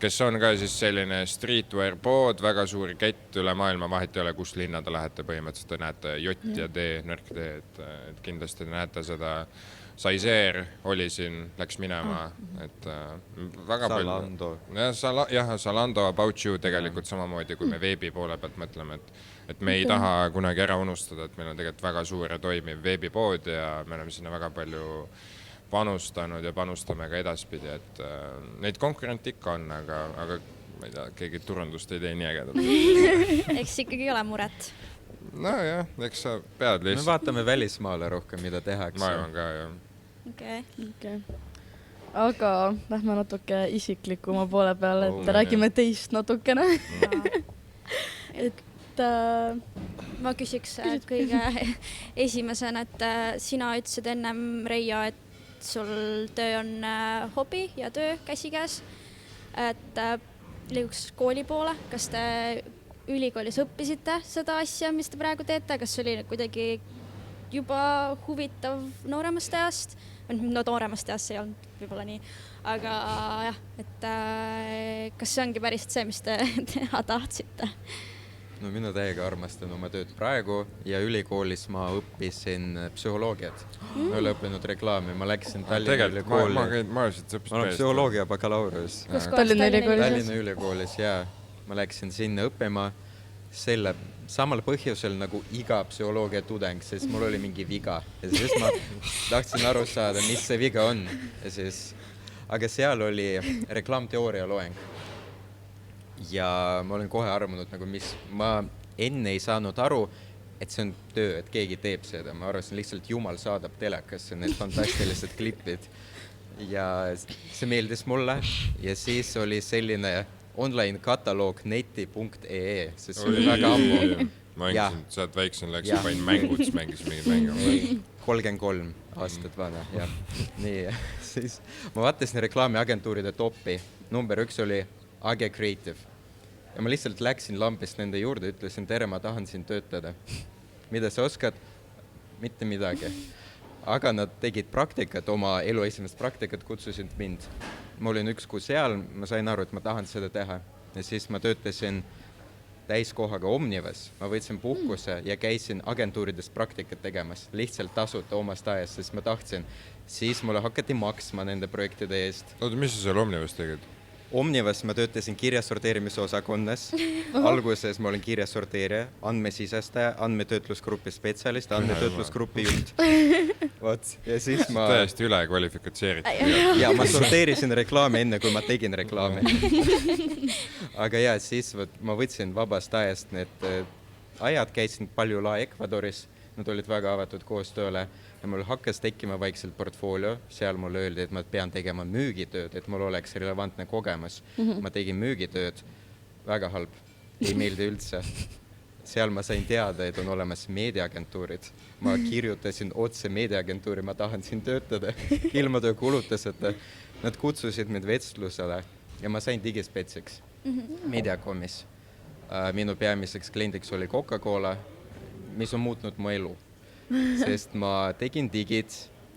kes on ka siis selline streetwear pood, väga suuri kett üle maailma, vahet ei ole, kus linna te lähete, põhimõtteliselt te näete J ja D, nõrk D, et kindlasti te näete seda. Saiseer oli siin, läks minema, et väga Zalando. palju. Zalando, About You tegelikult samamoodi, kui me veebi poole pealt mõtleme, et me ei taha kunagi ära unustada, et meil on tegelikult väga suur ja toimiv veebipood ja me oleme sinna väga palju panustanud ja panustame ka edaspidi, et neid konkurente ikka on, aga ma ei tea, keegi turundust ei tee nii ägedalt. Eks ikkagi ei ole muret. No jah, eks sa pead lihtsalt. Me vaatame välismaale rohkem, mida tehakse. Ma arvan ka, jah. Okay. Aga lähme natuke isiklikuma poole peale, et räägime teist natukene. Ma küsiks kõige esimesena, et sina ütlesid ennem, Reija, et sul töö on hobi ja töö käsikäes, et liiguks kooli poole. Kas te ülikoolis õppisite seda asja, mis te praegu teete? Kas oli kuidagi juba huvitav nooremast ajast? No nooremast ajast ei olnud võib-olla nii, aga jah, et kas see ongi päris see, mis te teha tahtsite? No mina täiega armastan oma tööd praegu ja ülikoolis ma õppisin psühholoogiat. Ma olen õppinud reklaami, ma läksin Tallinna ülikooli. Ma olen psühholoogia bakalaureus. Kus kohas Tallinna ülikoolis, jaa. Ma läksin sinna õppima selle samal põhjusel nagu iga psühholoogia tudeng, sest mul oli mingi viga. Ja siis ma tahtsin aru saada, mis see viga on. Ja siis, aga seal oli reklaamteooria loeng. Ja ma olen kohe arvanud, nagu mis ma enne ei saanud aru, et see on töö, et keegi teeb seda. Ma arvasin lihtsalt jumal saadab telekasse need fantastilised klipid. Ja see meeldis mulle ja siis oli selline online kataloog neti.ee, sest see oli väga ammu. Ma andsin, saad väiksin läks ja pain mängud, mängis mingid mängu. 33 aastat vana, jah. Nii, siis ma vaatasin reklaamiagentuuride topi. Number 1 oli AG Creative. Ja ma lihtsalt läksin lambist nende juurde, ütlesin, tere, ma tahan siin töötada. Mida sa oskad? Mitte midagi. Aga nad tegid praktikat, oma elu esimest praktikat, kutsusid mind. Ma olin 1 kuu seal, ma sain aru, et ma tahan seda teha. Ja siis ma töötasin täiskohaga Omnivas. Ma võtsin puhkuse ja käisin agentuurides praktikat tegemas. Lihtsalt tasuta omast ajast, sest ma tahtsin. Siis mulle hakati maksma nende projektide eest. Oota, mis sa seal Omnivas tegid? Omnivas ma töötasin kirjasorteerimise osakonnas. Alguses ma olin kirjasorteerija, andmesisestaja, andmetöötlusgrupi spetsialist, andmetöötlusgrupi juht. Võt, ja siis ma... Täiesti üle kvalifitseeritud. Ja ma sorteerisin reklaami enne, kui ma tegin reklaami. Aga ja, siis ma võtsin vabast ajast need ajad, käisin palju Ecuadoris. Nad olid väga avatud koostööle ja mul hakkas tekkima vaikselt portfoolio. Seal mulle öeldi, et ma pean tegema müügitööd, et mul oleks relevantne kogemus. Ma tegin müügitööd. Väga halb. Ei meeldi üldse. Seal ma sain teada, et on olemas meediaagentuurid. Ma kirjutasin otse meediaagentuuri, ma tahan siin töötada. Ilma töö kulutuseta. Nad kutsusid mind vestlusele ja ma sain digispetsiks Mediacomis. Minu peamiseks kliendiks oli Coca-Cola. mis on muutnud mu elu. Sest ma tegin digid,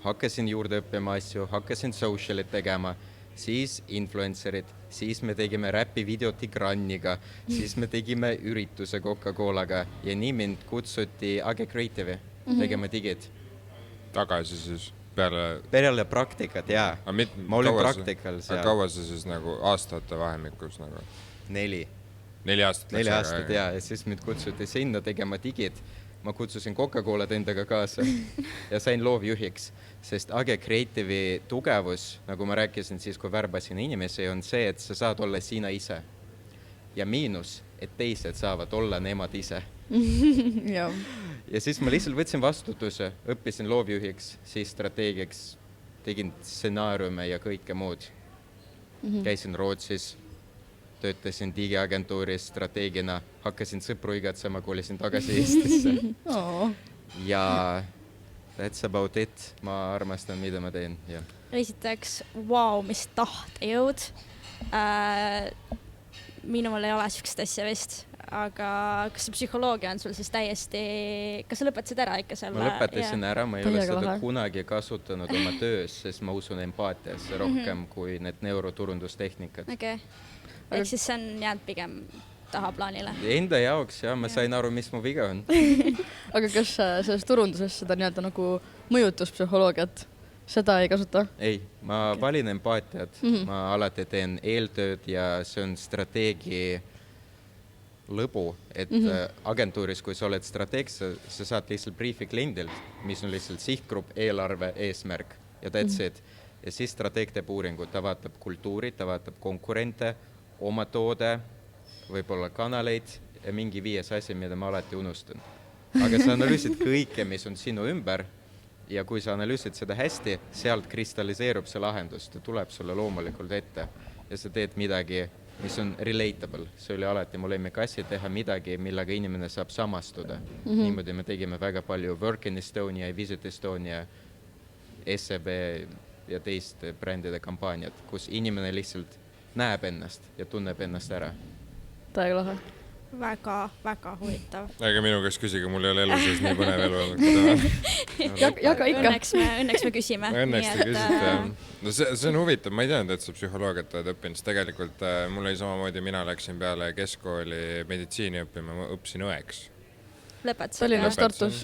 hakkasin juurde õppima asju, hakkasin socialit tegema, siis influencerid, siis me tegime räpivideot Tigranniga, siis me tegime ürituse Coca-Colaga ja nii mind kutsuti Age Creative'i tegema digid. Tagasi siis Peale praktikat, jaa. Ma olin praktikal seal. Kaua see siis nagu aastate vahemikus nagu? 4 aastat, jaa. Ja siis mind kutsuti sinna tegema digid. Ma kutsusin Coca-Colad endaga kaasa ja sain loovjuhiks, sest Age Creative'i tugevus, nagu ma rääkisin siis, kui värbasin inimesi, on see, et sa saad olla sina ise. Ja miinus, et teised saavad olla nemad ise. Ja siis ma lihtsalt võtsin vastutuse, õppisin loovjuhiks, siis strateegiaks, tegin stsenaariume ja kõike muud. Käisin Rootsis, töötasin digiagentuuris strateegina, hakkasin sõpru igatsema, kolisin tagasi Eestisse. Ja that's about it. Ma armastan, mida ma teen. Esiteks, mis tahtejõud. Minul ei ole sükst asja vist, aga kas see psühholoogia on sul siis täiesti, kas sa lõpetasid ära ikka selle? Ma lõpetasin ära, ma ei ole seda kunagi kasutanud oma töös, sest ma usun empaatiasse rohkem kui need neuroturundustehnikad. Okei. Ehk siis see on jäänud pigem tahaplaanile. Enda jaoks, jah, ma sain aru, mis mu viga on. Aga kas selles turunduses seda nii-öelda nagu mõjutuspsühholoogiat, seda ei kasuta? Ei, ma valin empaatiat. Ma alati teen eeltööd ja see on strateegi lõbu, et agentuuris, kui sa oled strateeg, sa saad lihtsalt briefi kliendilt, mis on lihtsalt sihtgrupp, eelarve, eesmärk ja that's it. Ja siis strateeg teeb uuringu, ta vaatab kultuuri, ta vaatab konkurente, oma toode, võib-olla kanaleid ja mingi 5 asi, mida ma alati unustan. Aga sa analüüsid kõike, mis on sinu ümber ja kui sa analüüsid seda hästi, sealt kristalliseerub see lahendus, ta tuleb sulle loomulikult ette ja sa teed midagi, mis on relatable. See oli alati mu lemmik asi teha midagi, millega inimene saab samastuda. Niimoodi me tegime väga palju Work in Estonia, Visit Estonia, SEB ja teiste brändide kampaaniad, kus inimene lihtsalt näeb ennast ja tunneb ennast ära. Täiega lahe. Väga huvitav. Aga minu käest küsige, mul ei ole elu sees nii põnev elu olnud. Jaga ikka. Õnneks me küsime. Õnneks te küsite. No see on huvitav, ma ei teadnud, et sa psühholoogiat oled õppinud. Tegelikult mul oli samamoodi, mina läksin peale keskkooli meditsiini õppima, ma õppisin õeks. Lõpetasin. Tallinnas, Tartus?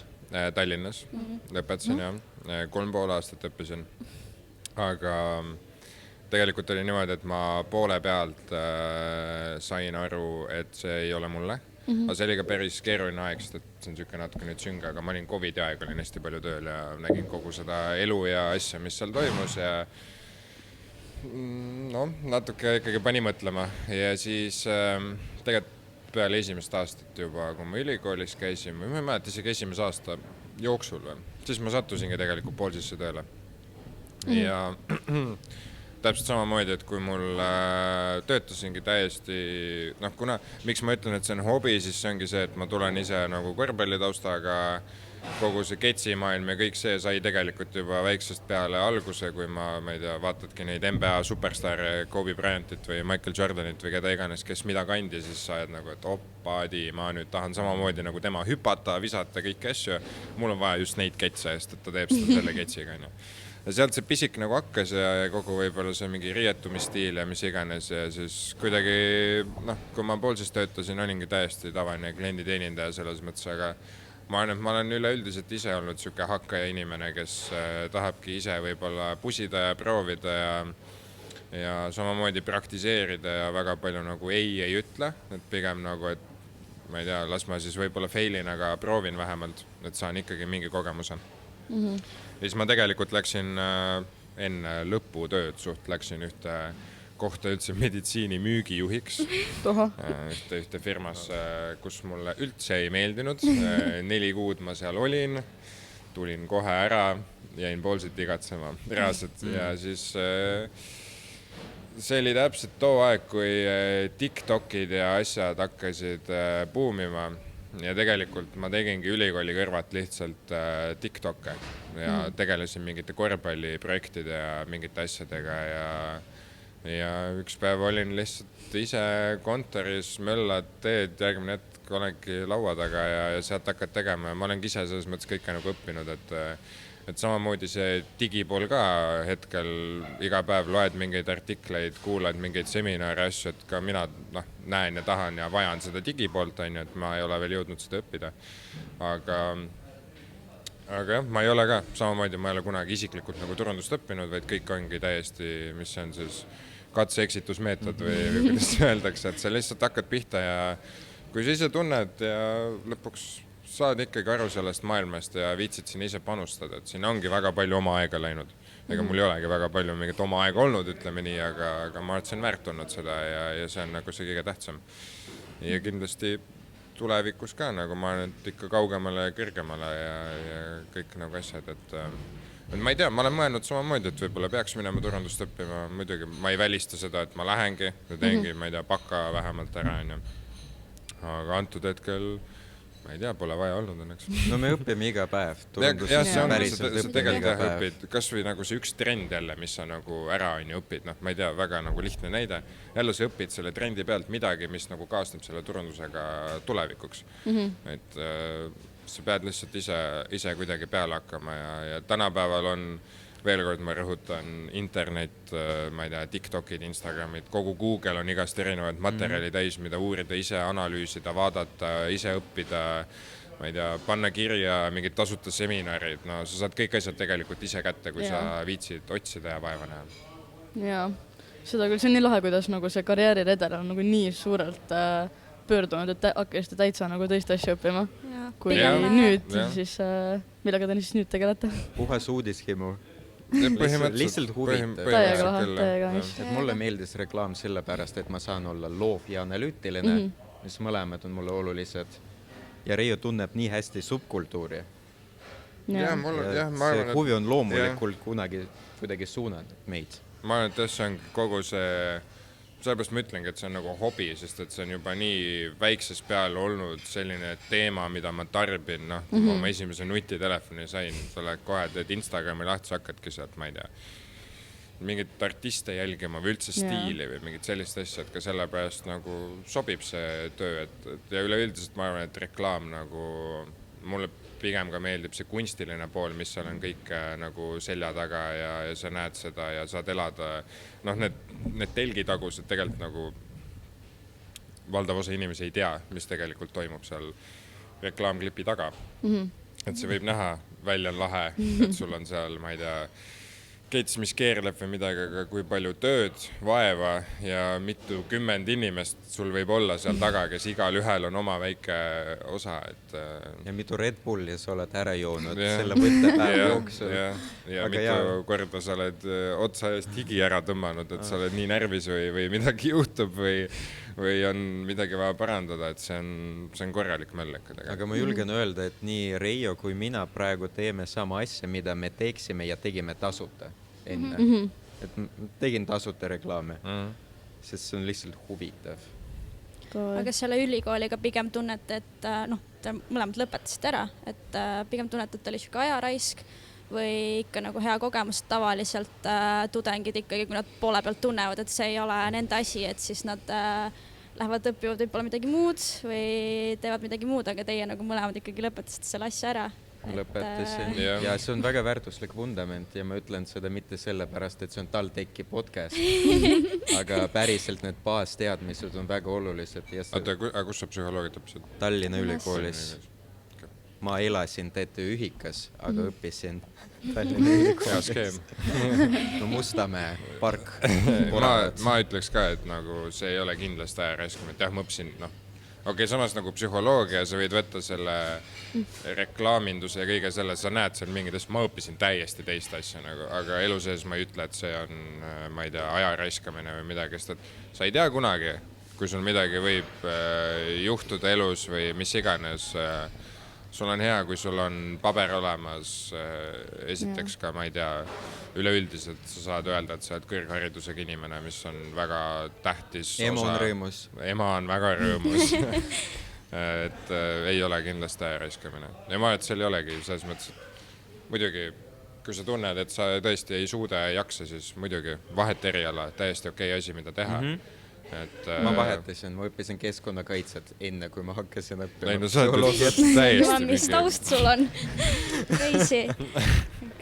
Tallinnas. Lõpetasin, jah. 3,5 aastat õppisin. Aga tegelikult oli niimoodi, et ma poole pealt sain aru, et see ei ole mulle. Aga see oli ka päris keeruline aeg, sest see on niisugune natuke nüüd sünge, aga ma olin COVID aeg, olin hästi palju tööl ja nägin kogu seda elu ja asja, mis seal toimus ja natuke ikkagi pani mõtlema. Ja siis tegelikult peale esimest aastat juba, kui ma ülikoolis käisin, ma ei mäleta isegi esimese aasta jooksul, siis ma sattusingi tegelikult Poolsisse tööle. Ja täpselt samamoodi, et kui mul töötasingi täiesti, kuna miks ma ütlen, et see on hobi, siis see ongi see, et ma tulen ise nagu korvpallitaustaga, kogu see ketsimaailm ja kõik see sai tegelikult juba väiksest peale alguse, kui ma ei tea, vaatadki neid NBA superstaare, Kobe Bryantit või Michael Jordanit või keda iganes, kes mida kandi, siis sa oled nagu, et oppaadi, ma nüüd tahan samamoodi nagu tema hüpata, visata kõiki asju, mul on vaja just neid ketse eest, et ta teeb seda selle ketsiga. Ja sealt see pisik nagu hakkas ja kogu võib-olla see mingi riietumistiil ja mis iganes ja siis kuidagi, kui ma Poolsis töötasin, olingi täiesti tavaline klienditeenindaja selles mõttes, aga ma olen üleüldiselt ise olnud siuke hakkaja inimene, kes tahabki ise võib-olla pusida ja proovida ja samamoodi praktiseerida ja väga palju nagu ei ütle, et pigem nagu, et ma ei tea, las ma siis võib-olla failin, aga proovin vähemalt, et saan ikkagi mingi kogemuse. Ja siis ma tegelikult läksin enne lõputööd läksin ühte kohta üldse meditsiini müügijuhiks ühte firmas, kus mulle üldse ei meeldinud. 4 kuud ma seal olin, tulin kohe ära, jäin Poolsit igatsema reaalselt ja siis see oli täpselt too aeg, kui TikTokid ja asjad hakkasid buumima. Ja tegelikult ma tegingi ülikooli kõrvat lihtsalt TikToke ja tegelesin mingite korvpalliprojektide ja mingite asjadega ja ja üks päev olin lihtsalt ise kontoris, möllad teed, järgmine hetk olengi laua taga ja sealt hakkad tegema ja ma olengi ise selles mõttes kõike nagu õppinud, et samamoodi see digipool ka hetkel iga päev loed mingeid artikleid, kuulad mingeid seminare, asju, et ka mina näen ja tahan ja vajan seda digipoolt, on ju, et ma ei ole veel jõudnud seda õppida. Aga jah, ma ei ole ka, samamoodi ma ei ole kunagi isiklikult nagu turundust õppinud, vaid kõik ongi täiesti, mis on siis katse-eksitusmeetod või kuidas öeldakse, et sa lihtsalt hakkad pihta ja kui sa ise tunned ja lõpuks saad ikkagi aru sellest maailmast ja viitsid siin ise panustada, et siin ongi väga palju oma aega läinud. Ega mul ei olegi väga palju mingit oma aega olnud, ütleme nii, aga ma arvan, et see on väärt olnud seda ja see on nagu see kõige tähtsam. Ja kindlasti tulevikus ka, nagu ma olen ikka kaugemale ja kõrgemale ja kõik nagu asjad, et ma ei tea, ma olen mõelnud samamoodi, et võib-olla peaks minema turundust õppima, muidugi ma ei välista seda, et ma lähengi ja teengi, ma ei tea, baka vähemalt ära, aga antud hetkel ma ei tea, pole vaja olnud õnneks. No me õpime iga päev. Ja see on, sa tegelikult õpid, kas või nagu see üks trend jälle, mis sa nagu ära on ju õpid, ma ei tea, väga nagu lihtne näide. Jälle sa õpid selle trendi pealt midagi, mis nagu kaasneb selle turundusega tulevikuks. Et sa pead lihtsalt ise kuidagi peale hakkama ja tänapäeval on, veel kord ma rõhutan, internet, ma ei tea, TikTokid, Instagramid, kogu Google on igast erinevad materjali täis, mida uurida, ise analüüsida, vaadata, ise õppida, ma ei tea, panna kirja mingid tasuta seminarid, no sa saad kõik asjad tegelikult ise kätte, kui sa viitsid otsida ja vaeva näha. Jaa, seda küll, see on nii lahe, kuidas nagu see karjääriredel on nagu nii suurelt pöördunud, et hakkasite täitsa nagu tõesti asju õppima. Kui nüüd, siis millega te siis nüüd tegelete? Puhas uudishimu. Lihtsalt huvitav. Mulle meeldis reklaam sellepärast, et ma saan olla loov ja analüütiline, mis mõlemad on mulle olulised. Ja Reijo tunneb nii hästi subkultuuri. See huvi on loomulikult kunagi kuidagi suunanud meid. Ma arvan, et see on kogu see, sellepärast ma ütlengi, et see on nagu hobi, sest et see on juba nii väikses peal olnud selline teema, mida ma tarbin, oma esimese nutitelefoni sain, sa lähed kohe, teed Instagrami lahti, sa hakkadki sealt, ma ei tea, mingit artiste jälgima või üldse stiili või mingit sellist asja, et ka sellepärast nagu sobib see töö, ja üleüldiselt ma arvan, et reklaam nagu mulle pigem ka meeldib see kunstiline pool, mis seal on kõik nagu selja taga ja sa näed seda ja saad elada, need telgitagused tegelikult nagu valdav osa inimesi ei tea, mis tegelikult toimub seal reklaamklipi taga. Et see võib näha, välja on lahe, et sul on seal, ma ei tea, kets, mis keerleb või midagi, aga kui palju tööd, vaeva ja mitu 10 inimest sul võib olla seal taga, kes igal ühel on oma väike osa. Ja mitu Red Bulli sa oled ära joonud selle võttepäeva jooksul. Ja mitu korda sa oled otsa eest higi ära tõmmanud, et sa oled nii närvis või midagi juhtub või on midagi vaja parandada, et see on korralik mölleka. Aga ma julgen öelda, et nii Reijo kui mina praegu teeme sama asja, mida me teeksime ja tegime tasuta enne. Et tegin tasuta reklaame, sest see on lihtsalt huvitav. Aga selle ülikooliga pigem tunnete, et te mõlemad lõpetasite ära, et pigem tunnete, et oli siuke ajaraisk või ikka nagu hea kogemus. Tavaliselt tudengid ikkagi, kui nad poole pealt tunnevad, et see ei ole nende asi, et siis nad lähevad õppivad võib-olla midagi muud või teevad midagi muud, aga teie nagu mõlemad ikkagi lõpetasite selle asja ära. Lõpetasin. Ja see on väga väärtuslik vundament ja ma ütlen seda mitte sellepärast, et see on TalTechi podcast, aga päriselt need baasteadmised on väga olulised. Aga kus sa psühholoogiat õppisid? Tallinna ülikoolis. Ma elasin TTÜ Ühikas, aga õppisin Tallinna ülikoolis. Hea skeem. No Mustamäe park. Ma ütleks ka, et nagu see ei ole kindlasti ajaraiskama, et jah, ma õppisin, Okei, samas nagu psühholoogia, sa võid võtta selle reklaaminduse ja kõige selle, sa näed seal mingidest, ma õppisin täiesti teist asja, aga elu sees ma ei ütle, et see on, ma ei tea, aja raiskamine või midagi, sest et sa ei tea kunagi, kui sul midagi võib juhtuda elus või mis iganes. Sul on hea, kui sul on paber olemas, esiteks ka, ma ei tea, üleüldiselt sa saad öelda, et sa oled kõrgharidusega inimene, mis on väga tähtis osa. Ema on rõõmus. Ema on väga rõõmus. Et ei ole kindlasti aja raiskamine. Ja ma arvan, et seal ei olegi selles mõttes, muidugi kui sa tunned, et sa tõesti ei suuda ja ei jaksa, siis muidugi vahet eriala, täiesti okei asi, mida teha. Et, ma vahetasin, ma õppisin keskkonnakaitset enne, kui ma hakkasin õppima. Ei, no sa oled täiesti mis taust sul on? Crazy.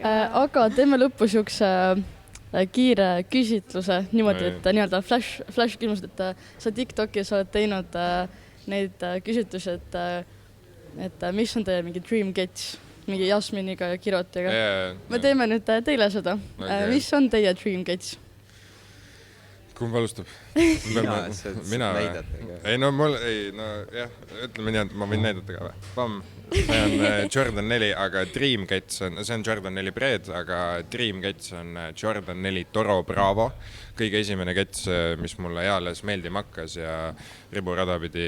Aga teeme lõppu siukse kiire küsitluse niimoodi, et nii-öelda flash küsimus, et sa TikTokis oled teinud neid küsitlusi, et mis on teie mingi dream catch mingi Jasminiga ja Kirotiga. Me teeme nüüd teile seda. Mis on teie dream catch? Kumb alustab? Mina või? Ei, no jah, ütleme nii, et ma võin näidata ka või? Pamm, see on Jordan 4, aga Dream Catch on, see on Jordan 4 Breed, aga Dream Catch on Jordan 4 Toro Bravo. Kõige esimene catch, mis mulle eales meeldima hakkas ja riburada pidi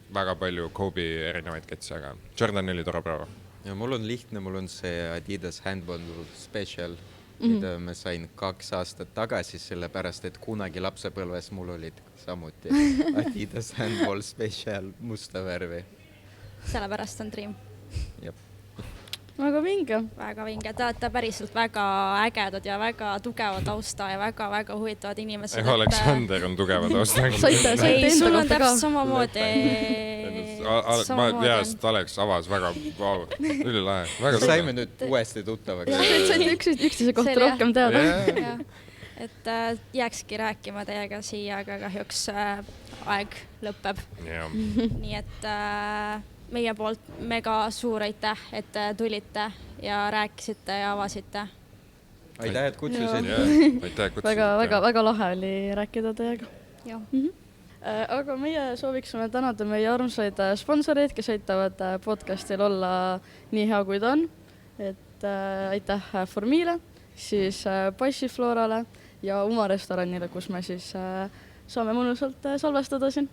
väga palju Kobe erinevaid catch'e, aga Jordan 4 Toro Bravo. Ja mul on lihtne, mul on see Adidas Handball Special, mida ma sain 2 aastat tagasi, sellepärast, et kunagi lapsepõlves mul olid samuti Adidas Handball Special musta värvi. Sellepärast on Dream. Jep. Väga vinge. Väga vinge. Te olete päriselt väga ägedad ja väga tugeva tausta ja väga huvitavad inimesed. Aleksander on tugeva tausta. Ei, sul on täpselt samamoodi. Ma teast, Aleks avas väga, ülilahe. Saime nüüd uuesti tuttavaks. Saite üksteise kohta rohkem teada. Et jääkski rääkima teiega siia, aga kahjuks aeg lõpeb. Nii et meie poolt mega suur aitäh, et tulite ja rääkisite ja avasite. Aitäh, et kutsusid. Väga lahe oli rääkida teiega. Aga meie sooviksime tänada meie armsaid sponsoreid, kes aitavad podcastil olla nii hea, kui ta on. Et aitäh Formile, siis Passiflorale ja Uma restoranile, kus me siis saame mõnusalt salvestada siin.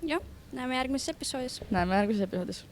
Jah, näeme järgmises episoodis. Näeme järgmises episoodis.